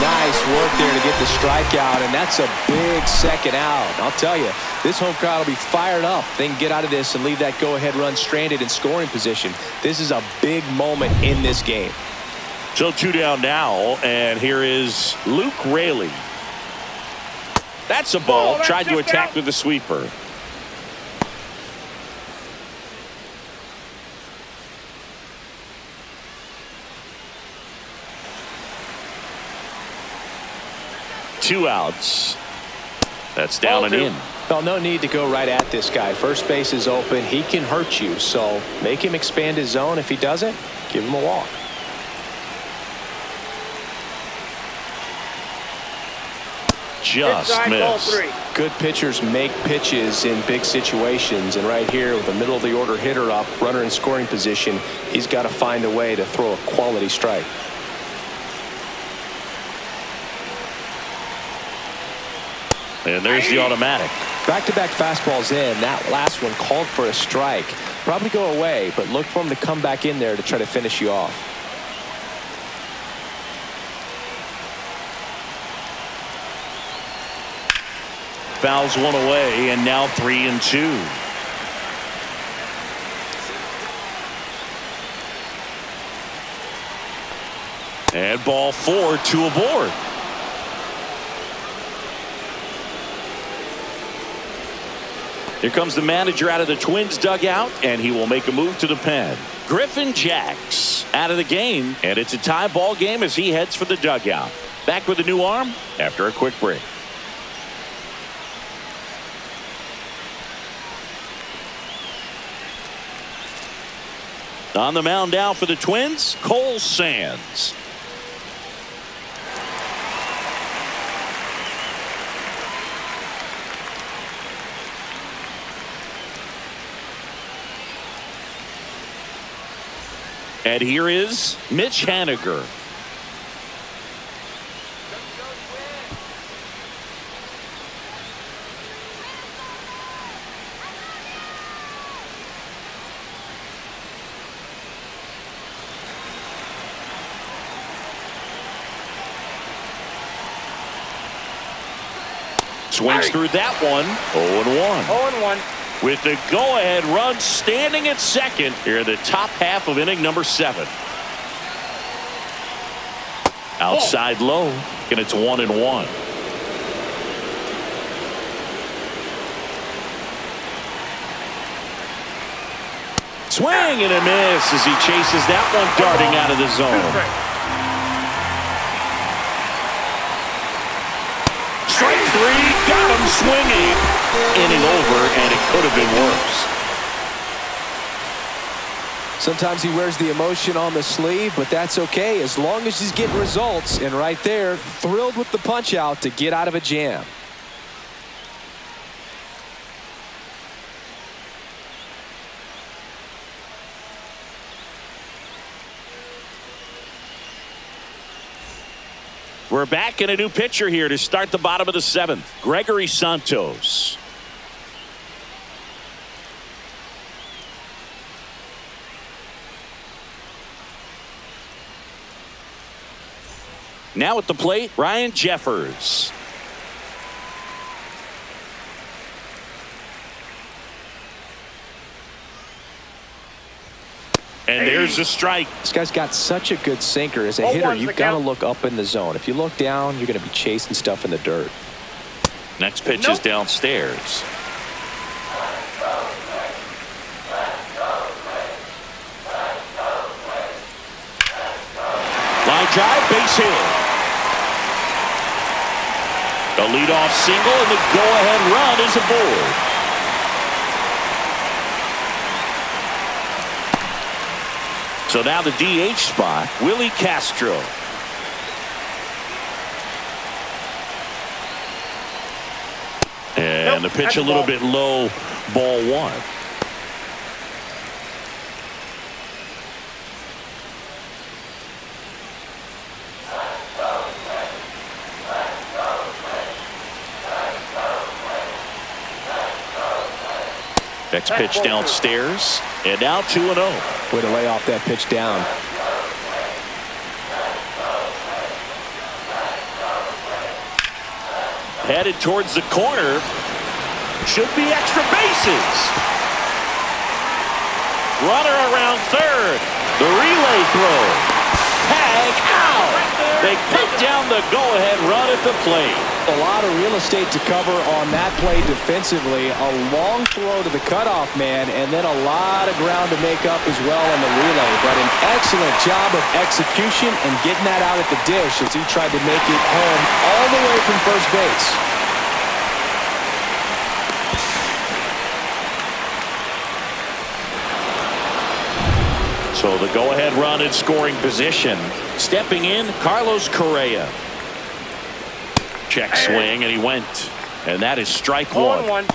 Speaker 2: Nice work there to get the strikeout, and that's a big second out. I'll tell you, this home crowd will be fired up. They can get out of this and leave that go-ahead run stranded in scoring position. This is a big moment in this game.
Speaker 1: So 2 down now, and here is Luke Raley. That's a ball. Tried to attack with the sweeper. Two outs. That's down and in.
Speaker 2: Well, no need to go right at this guy. First base is open. He can hurt you, so make him expand his zone. If he doesn't, give him a walk.
Speaker 1: Just missed.
Speaker 2: Good pitchers make pitches in big situations, and right here with a middle of the order hitter up, runner in scoring position, he's got to find a way to throw a quality strike.
Speaker 1: And there's the automatic.
Speaker 2: Back-to-back fastballs in. That last one called for a strike. Probably go away, but look for him to come back in there to try to finish you off.
Speaker 1: Fouls one away, and now 3-2. And ball 4, 2 aboard. Here comes the manager out of the Twins dugout, and he will make a move to the pen. Griffin Jacks out of the game, and it's a tie ball game as he heads for the dugout. Back with a new arm after a quick break. On the mound now for the Twins, Cole Sands. And here is Mitch Haniger. Swings through that one. 0-1.
Speaker 3: 0-1.
Speaker 1: With the go-ahead run standing at second here in the top half of inning number 7. Outside low, and it's 1-1. Swing and a miss as he chases that one darting out of the zone. Strike 3, got him swinging. Inning over, and it could have been worse.
Speaker 2: Sometimes he wears the emotion on the sleeve, but that's okay as long as he's getting results. And right there, thrilled with the punch out to get out of a jam.
Speaker 1: We're back in a new pitcher here to start the bottom of the 7th. Gregory Santos. Now at the plate, Ryan Jeffers. And there's a strike.
Speaker 2: This guy's got such a good sinker. As a hitter, you've got to look up in the zone. If you look down, you're going to be chasing stuff in the dirt.
Speaker 1: Next pitch is downstairs. Line drive, base hit. The leadoff single, and the go-ahead run is aboard. So now the DH spot, Willie Castro. And the pitch a little bit low, ball one. Next pitch downstairs, and now 2-0.
Speaker 2: Way to lay off that pitch down.
Speaker 1: Headed towards the corner. Should be extra bases. Runner around third. The relay throw. Tag out. They put down the go-ahead run at the plate.
Speaker 2: A lot of real estate to cover on that play defensively. A long throw to the cutoff man, and then a lot of ground to make up as well in the relay. But an excellent job of execution and getting that out at the dish as he tried to make it home all the way from first base.
Speaker 1: So the go-ahead run in scoring position. Stepping in, Carlos Correa. Check swing, and he went. And that is strike one.
Speaker 3: 0-1.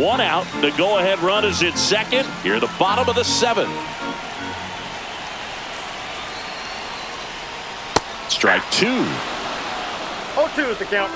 Speaker 1: One out. The go-ahead run is at second. Here, the bottom of the seventh. Strike two.
Speaker 3: 0-2 is the count.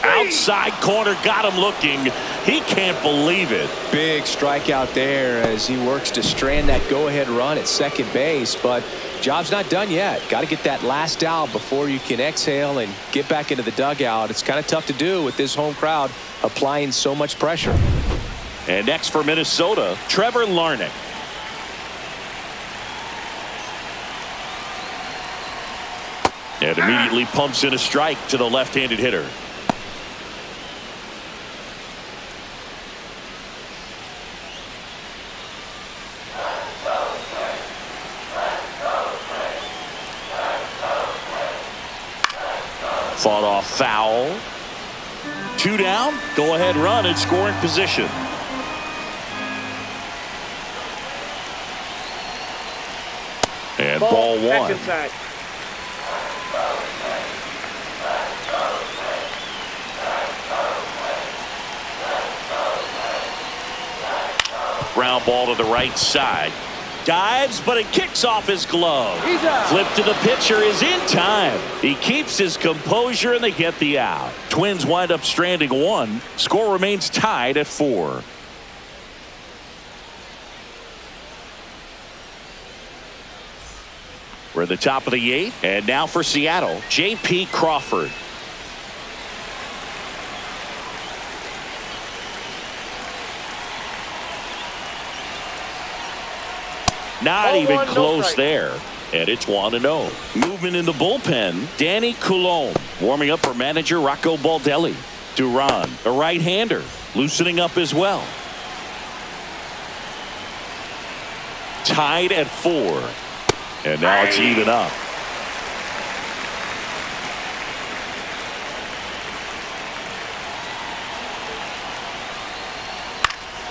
Speaker 1: Outside corner, got him looking. He can't believe it.
Speaker 2: Big strikeout there as he works to strand that go-ahead run at second base, but job's not done yet. Got to get that last out before you can exhale and get back into the dugout. It's kind of tough to do with this home crowd applying so much pressure.
Speaker 1: And next for Minnesota, Trevor Larnach. And immediately pumps in a strike to the left-handed hitter. Fought off foul. Two down. Go ahead run in scoring position. And ball one. Ground ball to the right side. Dives, but it kicks off his glove. Flip to the pitcher is in time. He keeps his composure, and they get the out. Twins wind up stranding one. Score remains tied at 4. We're at the top of the 8th, and now for Seattle, J.P. Crawford. Not even close there. And it's 1-0. Movement in the bullpen. Danny Coulombe warming up for manager Rocco Baldelli. Duran, a right-hander, loosening up as well. Tied at 4. And now it's even up.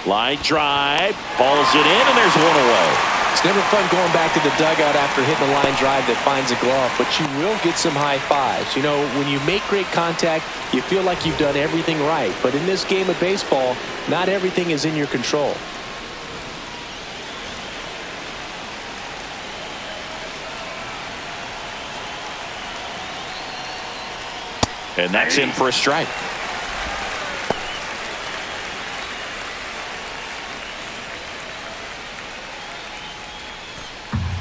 Speaker 1: Line drive. Balls it in, and there's one away.
Speaker 2: It's never fun going back to the dugout after hitting a line drive that finds a glove, but you will get some high fives. You know, when you make great contact, you feel like you've done everything right. But in this game of baseball, not everything is in your control.
Speaker 1: And that's in for a strike.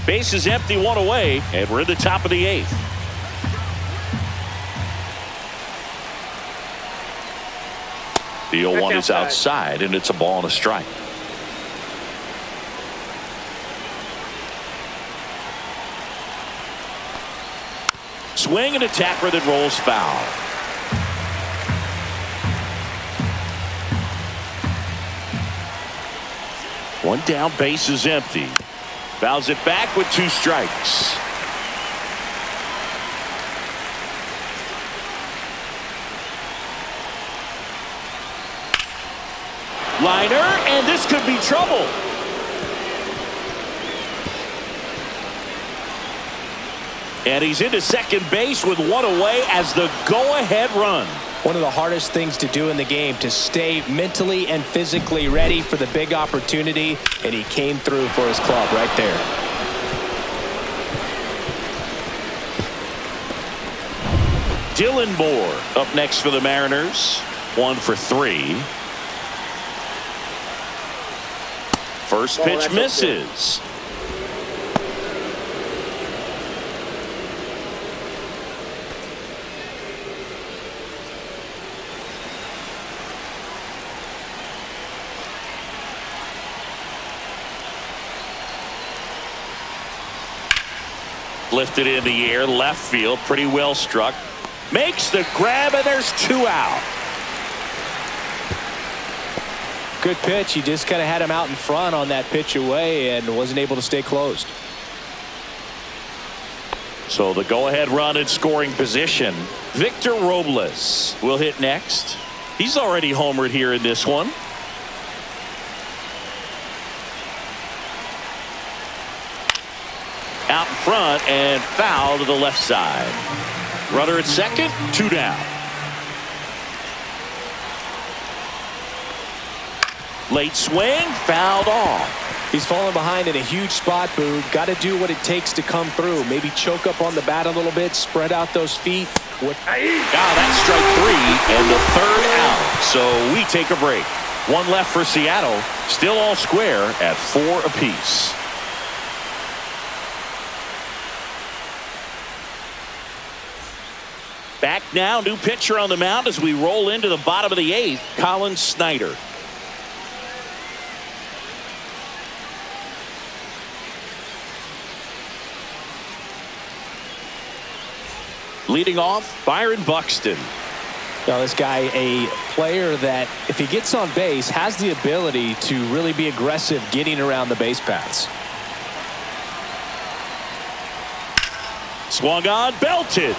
Speaker 1: Base is empty, one away, and we're at the top of the 8th. The 0-1 is outside, and it's a ball and a strike. Swing and a tapper that rolls foul. One down, base is empty. Fouls it back with 2 strikes. Liner, and this could be trouble. And he's into second base with one away as the go-ahead run.
Speaker 2: One of the hardest things to do in the game, to stay mentally and physically ready for the big opportunity, and he came through for his club right there.
Speaker 1: Dylan Moore up next for the Mariners. 1 for 3. First pitch misses. Lifted in the air, left field, pretty well struck. Makes the grab, and there's 2 out.
Speaker 2: Good pitch. He just kind of had him out in front on that pitch away and wasn't able to stay closed.
Speaker 1: So the go-ahead run in scoring position. Victor Robles will hit next. He's already homered here in this one. Out in front and foul to the left side. Runner at second, 2 down. Late swing, fouled off.
Speaker 2: He's falling behind in a huge spot, Boo. Got to do what it takes to come through. Maybe choke up on the bat a little bit, spread out those feet.
Speaker 1: Now that's strike 3 and the 3rd out. So we take a break. 1 left for Seattle. Still all square at 4 apiece. Back now, new pitcher on the mound as we roll into the bottom of the 8th, Colin Snyder. Leading off, Byron Buxton.
Speaker 2: Now, this guy, a player that, if he gets on base, has the ability to really be aggressive getting around the base paths.
Speaker 1: Swung on, belted.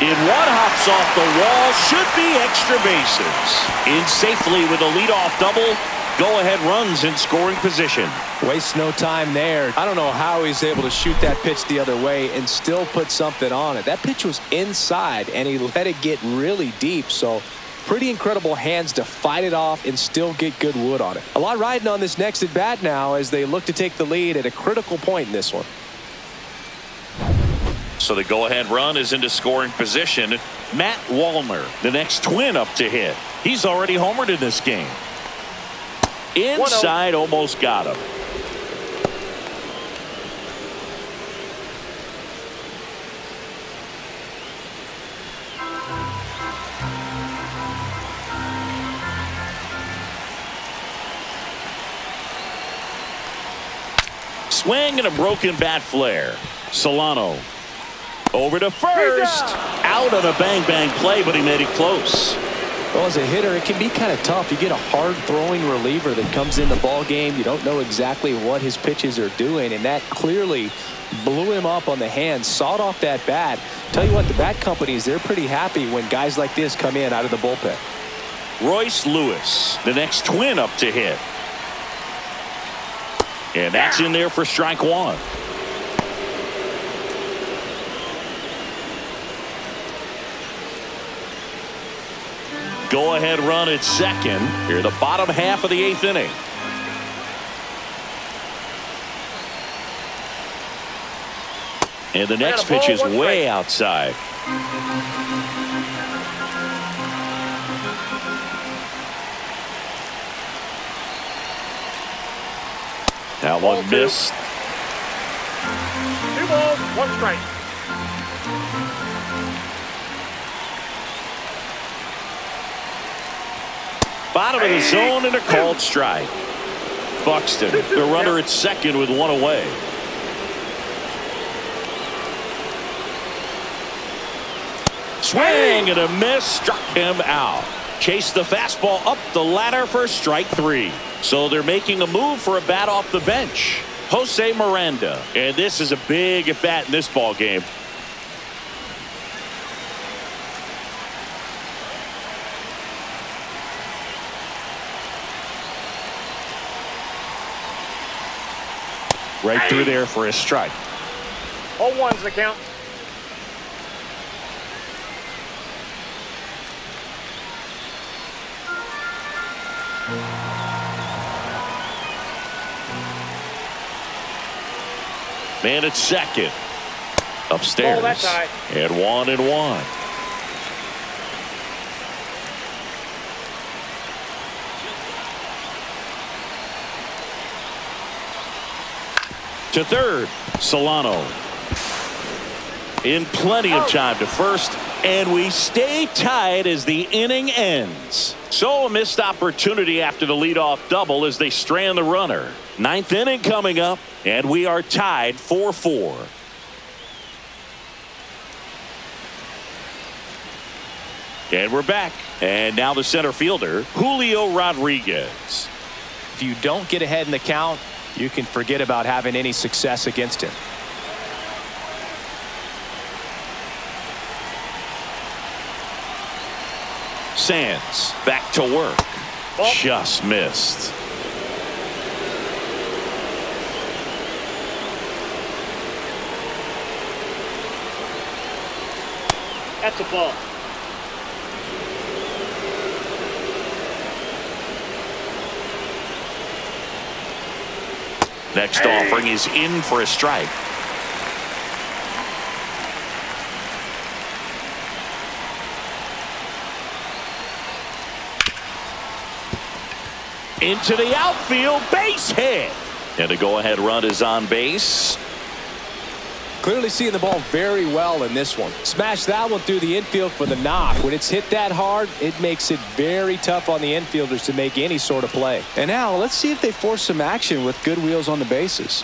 Speaker 1: In one, hops off the wall, should be extra bases. In safely with a leadoff double. Go-ahead runs in scoring position.
Speaker 2: Wastes no time there. I don't know how he's able to shoot that pitch the other way and still put something on it. That pitch was inside, and he let it get really deep. So pretty incredible hands to fight it off and still get good wood on it. A lot riding on this next at bat now as they look to take the lead at a critical point in this one.
Speaker 1: So the go-ahead run is into scoring position. Matt Wallner, the next Twin up to hit. He's already homered in this game. Inside, almost got him. Swing and a broken bat flare. Solano over to first. Out on a bang-bang play, but he made it close.
Speaker 2: Well, as a hitter, it can be kind of tough. You get a hard-throwing reliever that comes in the ball game. You don't know exactly what his pitches are doing, and that clearly blew him up on the hands, sawed off that bat. Tell you what, the bat companies, they're pretty happy when guys like this come in out of the bullpen.
Speaker 1: Royce Lewis, the next Twin up to hit. And that's in there for strike 1. Go-ahead run at second. Here, the bottom half of the 8th inning. And the next pitch is way outside. Now one missed.
Speaker 3: 2 balls, 1 strike.
Speaker 1: Bottom of the zone and a called strike. Buxton, the runner at second with 1 away. Swing and a miss, struck him out. Chased the fastball up the ladder for strike 3. So they're making a move for a bat off the bench. Jose Miranda, and this is a big at bat in this ball game. Right through there for a strike.
Speaker 3: 0-1's the count.
Speaker 1: Man at second. Upstairs.
Speaker 3: Oh, that's high.
Speaker 1: And 1-1. To third, Solano. In plenty of time to first, and we stay tied as the inning ends. So a missed opportunity after the leadoff double as they strand the runner. Ninth inning coming up, and we are tied 4-4. And we're back. And now the center fielder, Julio Rodriguez.
Speaker 2: If you don't get ahead in the count, you can forget about having any success against him.
Speaker 1: Sands back to work. Just missed.
Speaker 3: That's a ball.
Speaker 1: Next offering is in for a strike. Into the outfield, base hit. And a go-ahead run is on base.
Speaker 2: Clearly seeing the ball very well in this one. Smash that one through the infield for the knock. When it's hit that hard, it makes it very tough on the infielders to make any sort of play.
Speaker 5: And now let's see if they force some action with good wheels on the bases.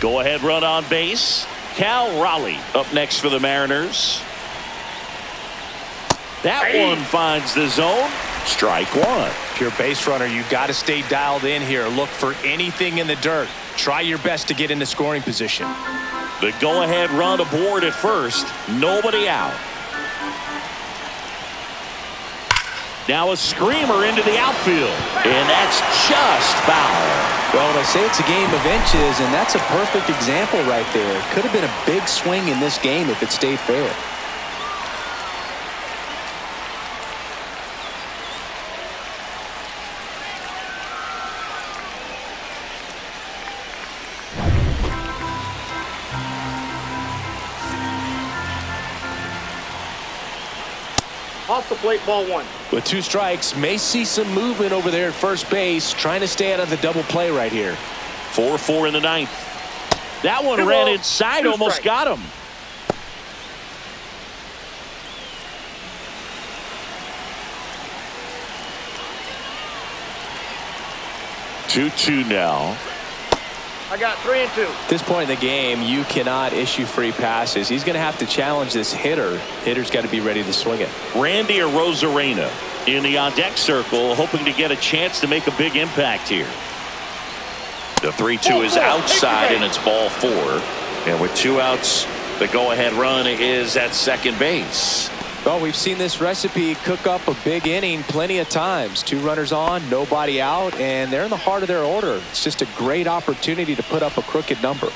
Speaker 1: Go-ahead run on base. Cal Raleigh up next for the Mariners. That one finds the zone. Strike one.
Speaker 2: If you're a base runner, you got to stay dialed in here. Look for anything in the dirt. Try your best to get into scoring position.
Speaker 1: The go-ahead run aboard at first. Nobody out. Now a screamer into the outfield. And that's just foul.
Speaker 5: Well, they say it's a game of inches, and that's a perfect example right there. Could have been a big swing in this game if it stayed fair.
Speaker 3: Off the plate, ball one.
Speaker 2: With two strikes, may see some movement over there at first base, trying to stay out of the double play right here.
Speaker 1: 4-4 in the ninth. That one ran inside, almost got him. Two now.
Speaker 3: I got 3-2.
Speaker 2: At this point in the game, you cannot issue free passes. He's going to have to challenge this hitter. Hitter's got to be ready to swing it.
Speaker 1: Randy Arozarena in the on-deck circle, hoping to get a chance to make a big impact here. The 3-2 is outside, and it's ball four. And with two outs, the go-ahead run is at second base.
Speaker 2: Well, we've seen this recipe cook up a big inning plenty of times. Two runners on, nobody out, and they're in the heart of their order. It's just a great opportunity to put up a crooked number.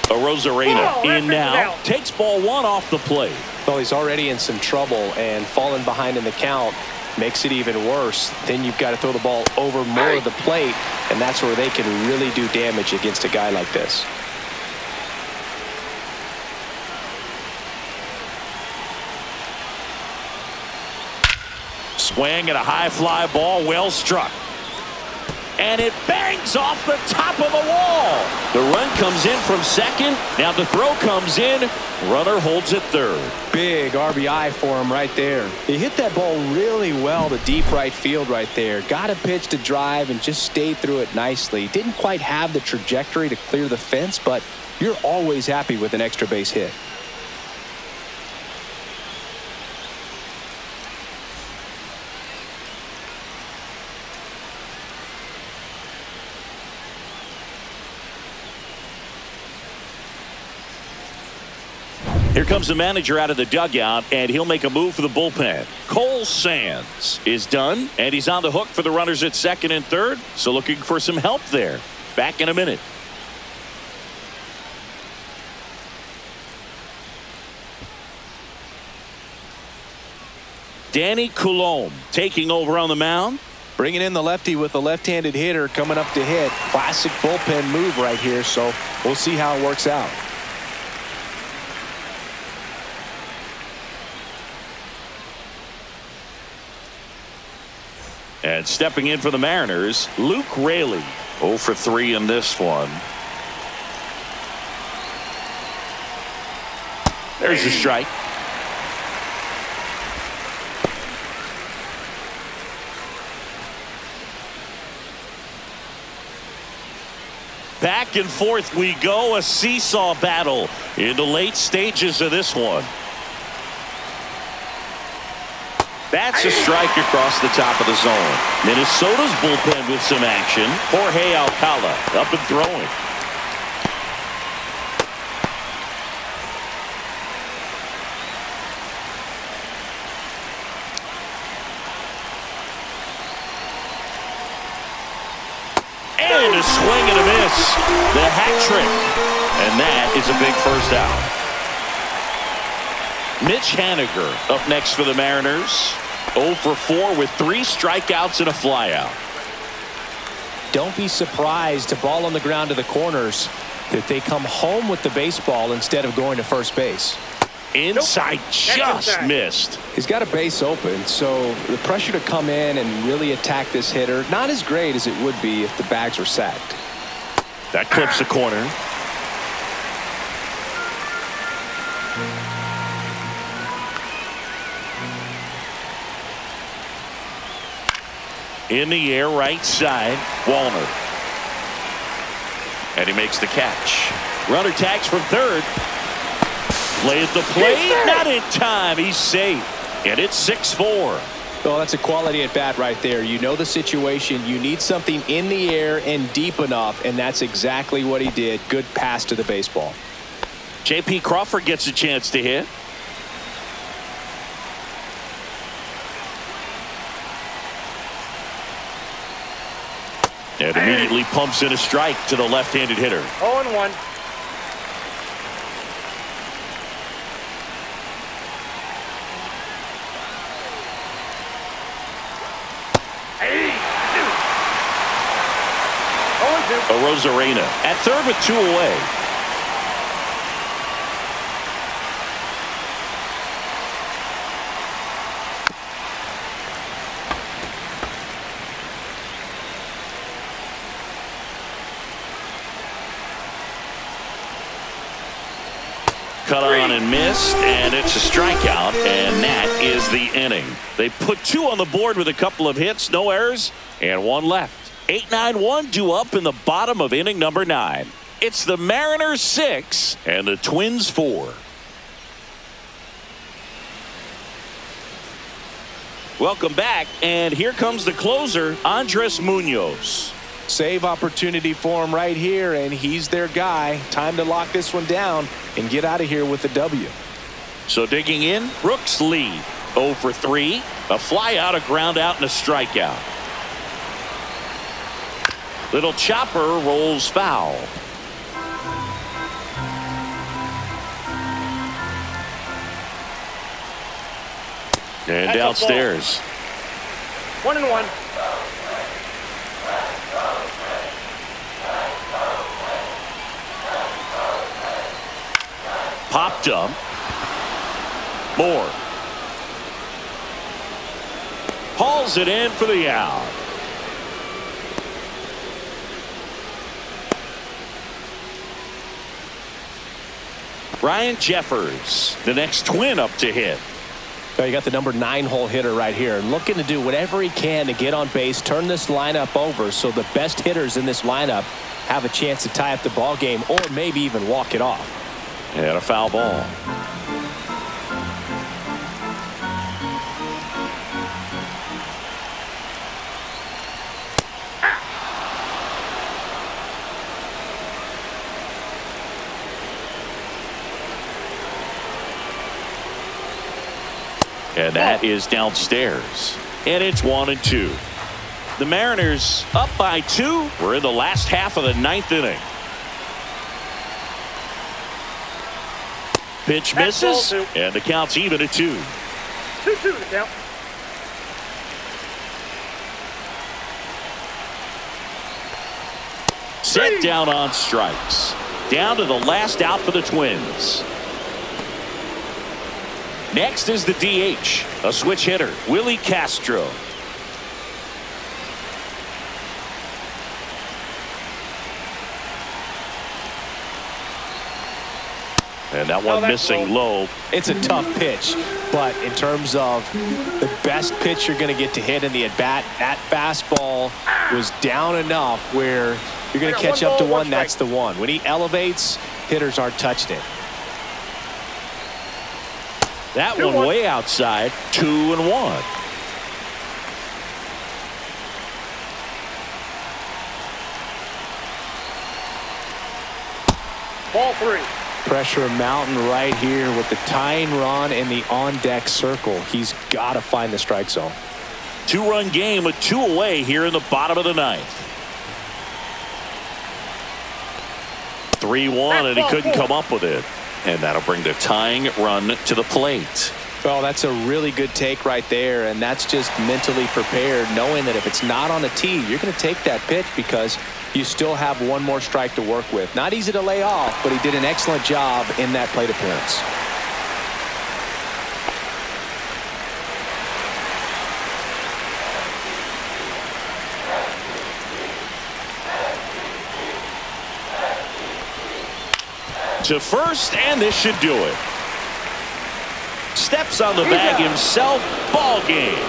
Speaker 1: Arozarena in now, takes ball one off the plate.
Speaker 2: Well, he's already in some trouble, and falling behind in the count makes it even worse. Then you've got to throw the ball over more of the plate, and that's where they can really do damage against a guy like this.
Speaker 1: Swing and a high fly ball, well struck. And it bangs off the top of the wall. The run comes in from second. Now the throw comes in. Runner holds it third.
Speaker 2: Big RBI for him right there. He hit that ball really well to deep right field right there. Got a pitch to drive and just stayed through it nicely. Didn't quite have the trajectory to clear the fence, but you're always happy with an extra base hit.
Speaker 1: Here comes the manager out of the dugout, and he'll make a move for the bullpen. Cole Sands is done, and he's on the hook for the runners at second and third, so looking for some help there. Back in a minute. Danny Coulombe taking over on the mound.
Speaker 5: Bringing in the lefty with a left-handed hitter coming up to hit. Classic bullpen move right here, so we'll see how it works out.
Speaker 1: And stepping in for the Mariners, Luke Raley.
Speaker 4: 0 for 3 in this one.
Speaker 1: There's a strike. Back and forth we go, a seesaw battle in the late stages of this one. That's a strike across the top of the zone. Minnesota's bullpen with some action. Jorge Alcala up and throwing. And a swing and a miss. The hat trick. And that is a big first out. Mitch Haniger up next for the Mariners. 0 for 4 with 3 strikeouts and a flyout.
Speaker 2: Don't be surprised, a ball on the ground to the corners, that they come home with the baseball instead of going to first base.
Speaker 1: Inside, just missed.
Speaker 2: He's got a base open, so the pressure to come in and really attack this hitter, not as great as it would be if the bags were sacked.
Speaker 1: That clips the corner. In the air, right side, Walner. And he makes the catch. Runner tags from third. Play at the plate, not in time. He's safe. And it's 6-4.
Speaker 2: Well, that's a quality at bat right there. You know the situation. You need something in the air and deep enough, and that's exactly what he did. Good pass to the baseball.
Speaker 1: J.P. Crawford gets a chance to hit. And immediately pumps in a strike to the left-handed hitter.
Speaker 3: 0-1.
Speaker 1: Rosarena at third with 2 away. Cut on and missed, and it's a strikeout, and that is the inning. They put 2 on the board with a couple of hits, no errors, and 1 left. 8-9-1 due up in the bottom of inning number 9. It's the Mariners 6 and the Twins 4. Welcome back, and here comes the closer, Andres Munoz.
Speaker 5: Save opportunity for him right here, and he's their guy. Time to lock this one down and get out of here with a W.
Speaker 1: So digging in, Brooks Lee. 0 for 3, a fly out, a ground out, and a strikeout. Little chopper rolls foul. And
Speaker 3: That's
Speaker 1: downstairs.
Speaker 3: 1-1.
Speaker 1: Popped up. Moore. Hauls it in for the out. Ryan Jeffers, the next Twin up to hit.
Speaker 2: You got the number 9 hole hitter right here, looking to do whatever he can to get on base, turn this lineup over so the best hitters in this lineup have a chance to tie up the ball game or maybe even walk it off.
Speaker 1: And a foul ball. And that is downstairs. And it's 1-2. The Mariners up by 2. We're in the last half of the 9th inning. Pitch misses, and the count's even at 2.
Speaker 3: 2-2 to count.
Speaker 1: Set down on strikes. Down to the last out for the Twins. Next is the DH, a switch hitter, Willie Castro. And that one missing low.
Speaker 2: It's a tough pitch, but in terms of the best pitch you're going to get to hit in the at-bat, that fastball was down enough where you're going to catch up to one. That's the one. When he elevates, hitters aren't touching it.
Speaker 1: That one way outside, 2-1.
Speaker 3: Ball 3.
Speaker 2: Pressure mountain right here with the tying run in the on-deck circle. He's got to find the strike zone.
Speaker 1: 2-run game with 2 away here in the bottom of the 9th. 3-1, and he couldn't come up with it. And that'll bring the tying run to the plate.
Speaker 2: Well, that's a really good take right there, and that's just mentally prepared, knowing that if it's not on the tee, you're going to take that pitch because you still have one more strike to work with. Not easy to lay off, but he did an excellent job in that plate appearance.
Speaker 1: To first, and this should do it. Steps on the bag himself. Ball game.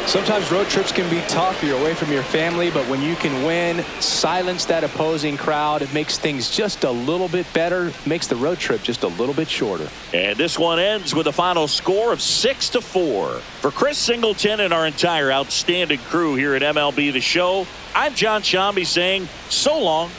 Speaker 2: Sometimes road trips can be tough. You're away from your family, but when you can win, silence that opposing crowd, it makes things just a little bit better, makes the road trip just a little bit shorter.
Speaker 1: And this one ends with a final score of 6-4. For Chris Singleton and our entire outstanding crew here at MLB The Show, I'm John Shambi saying so long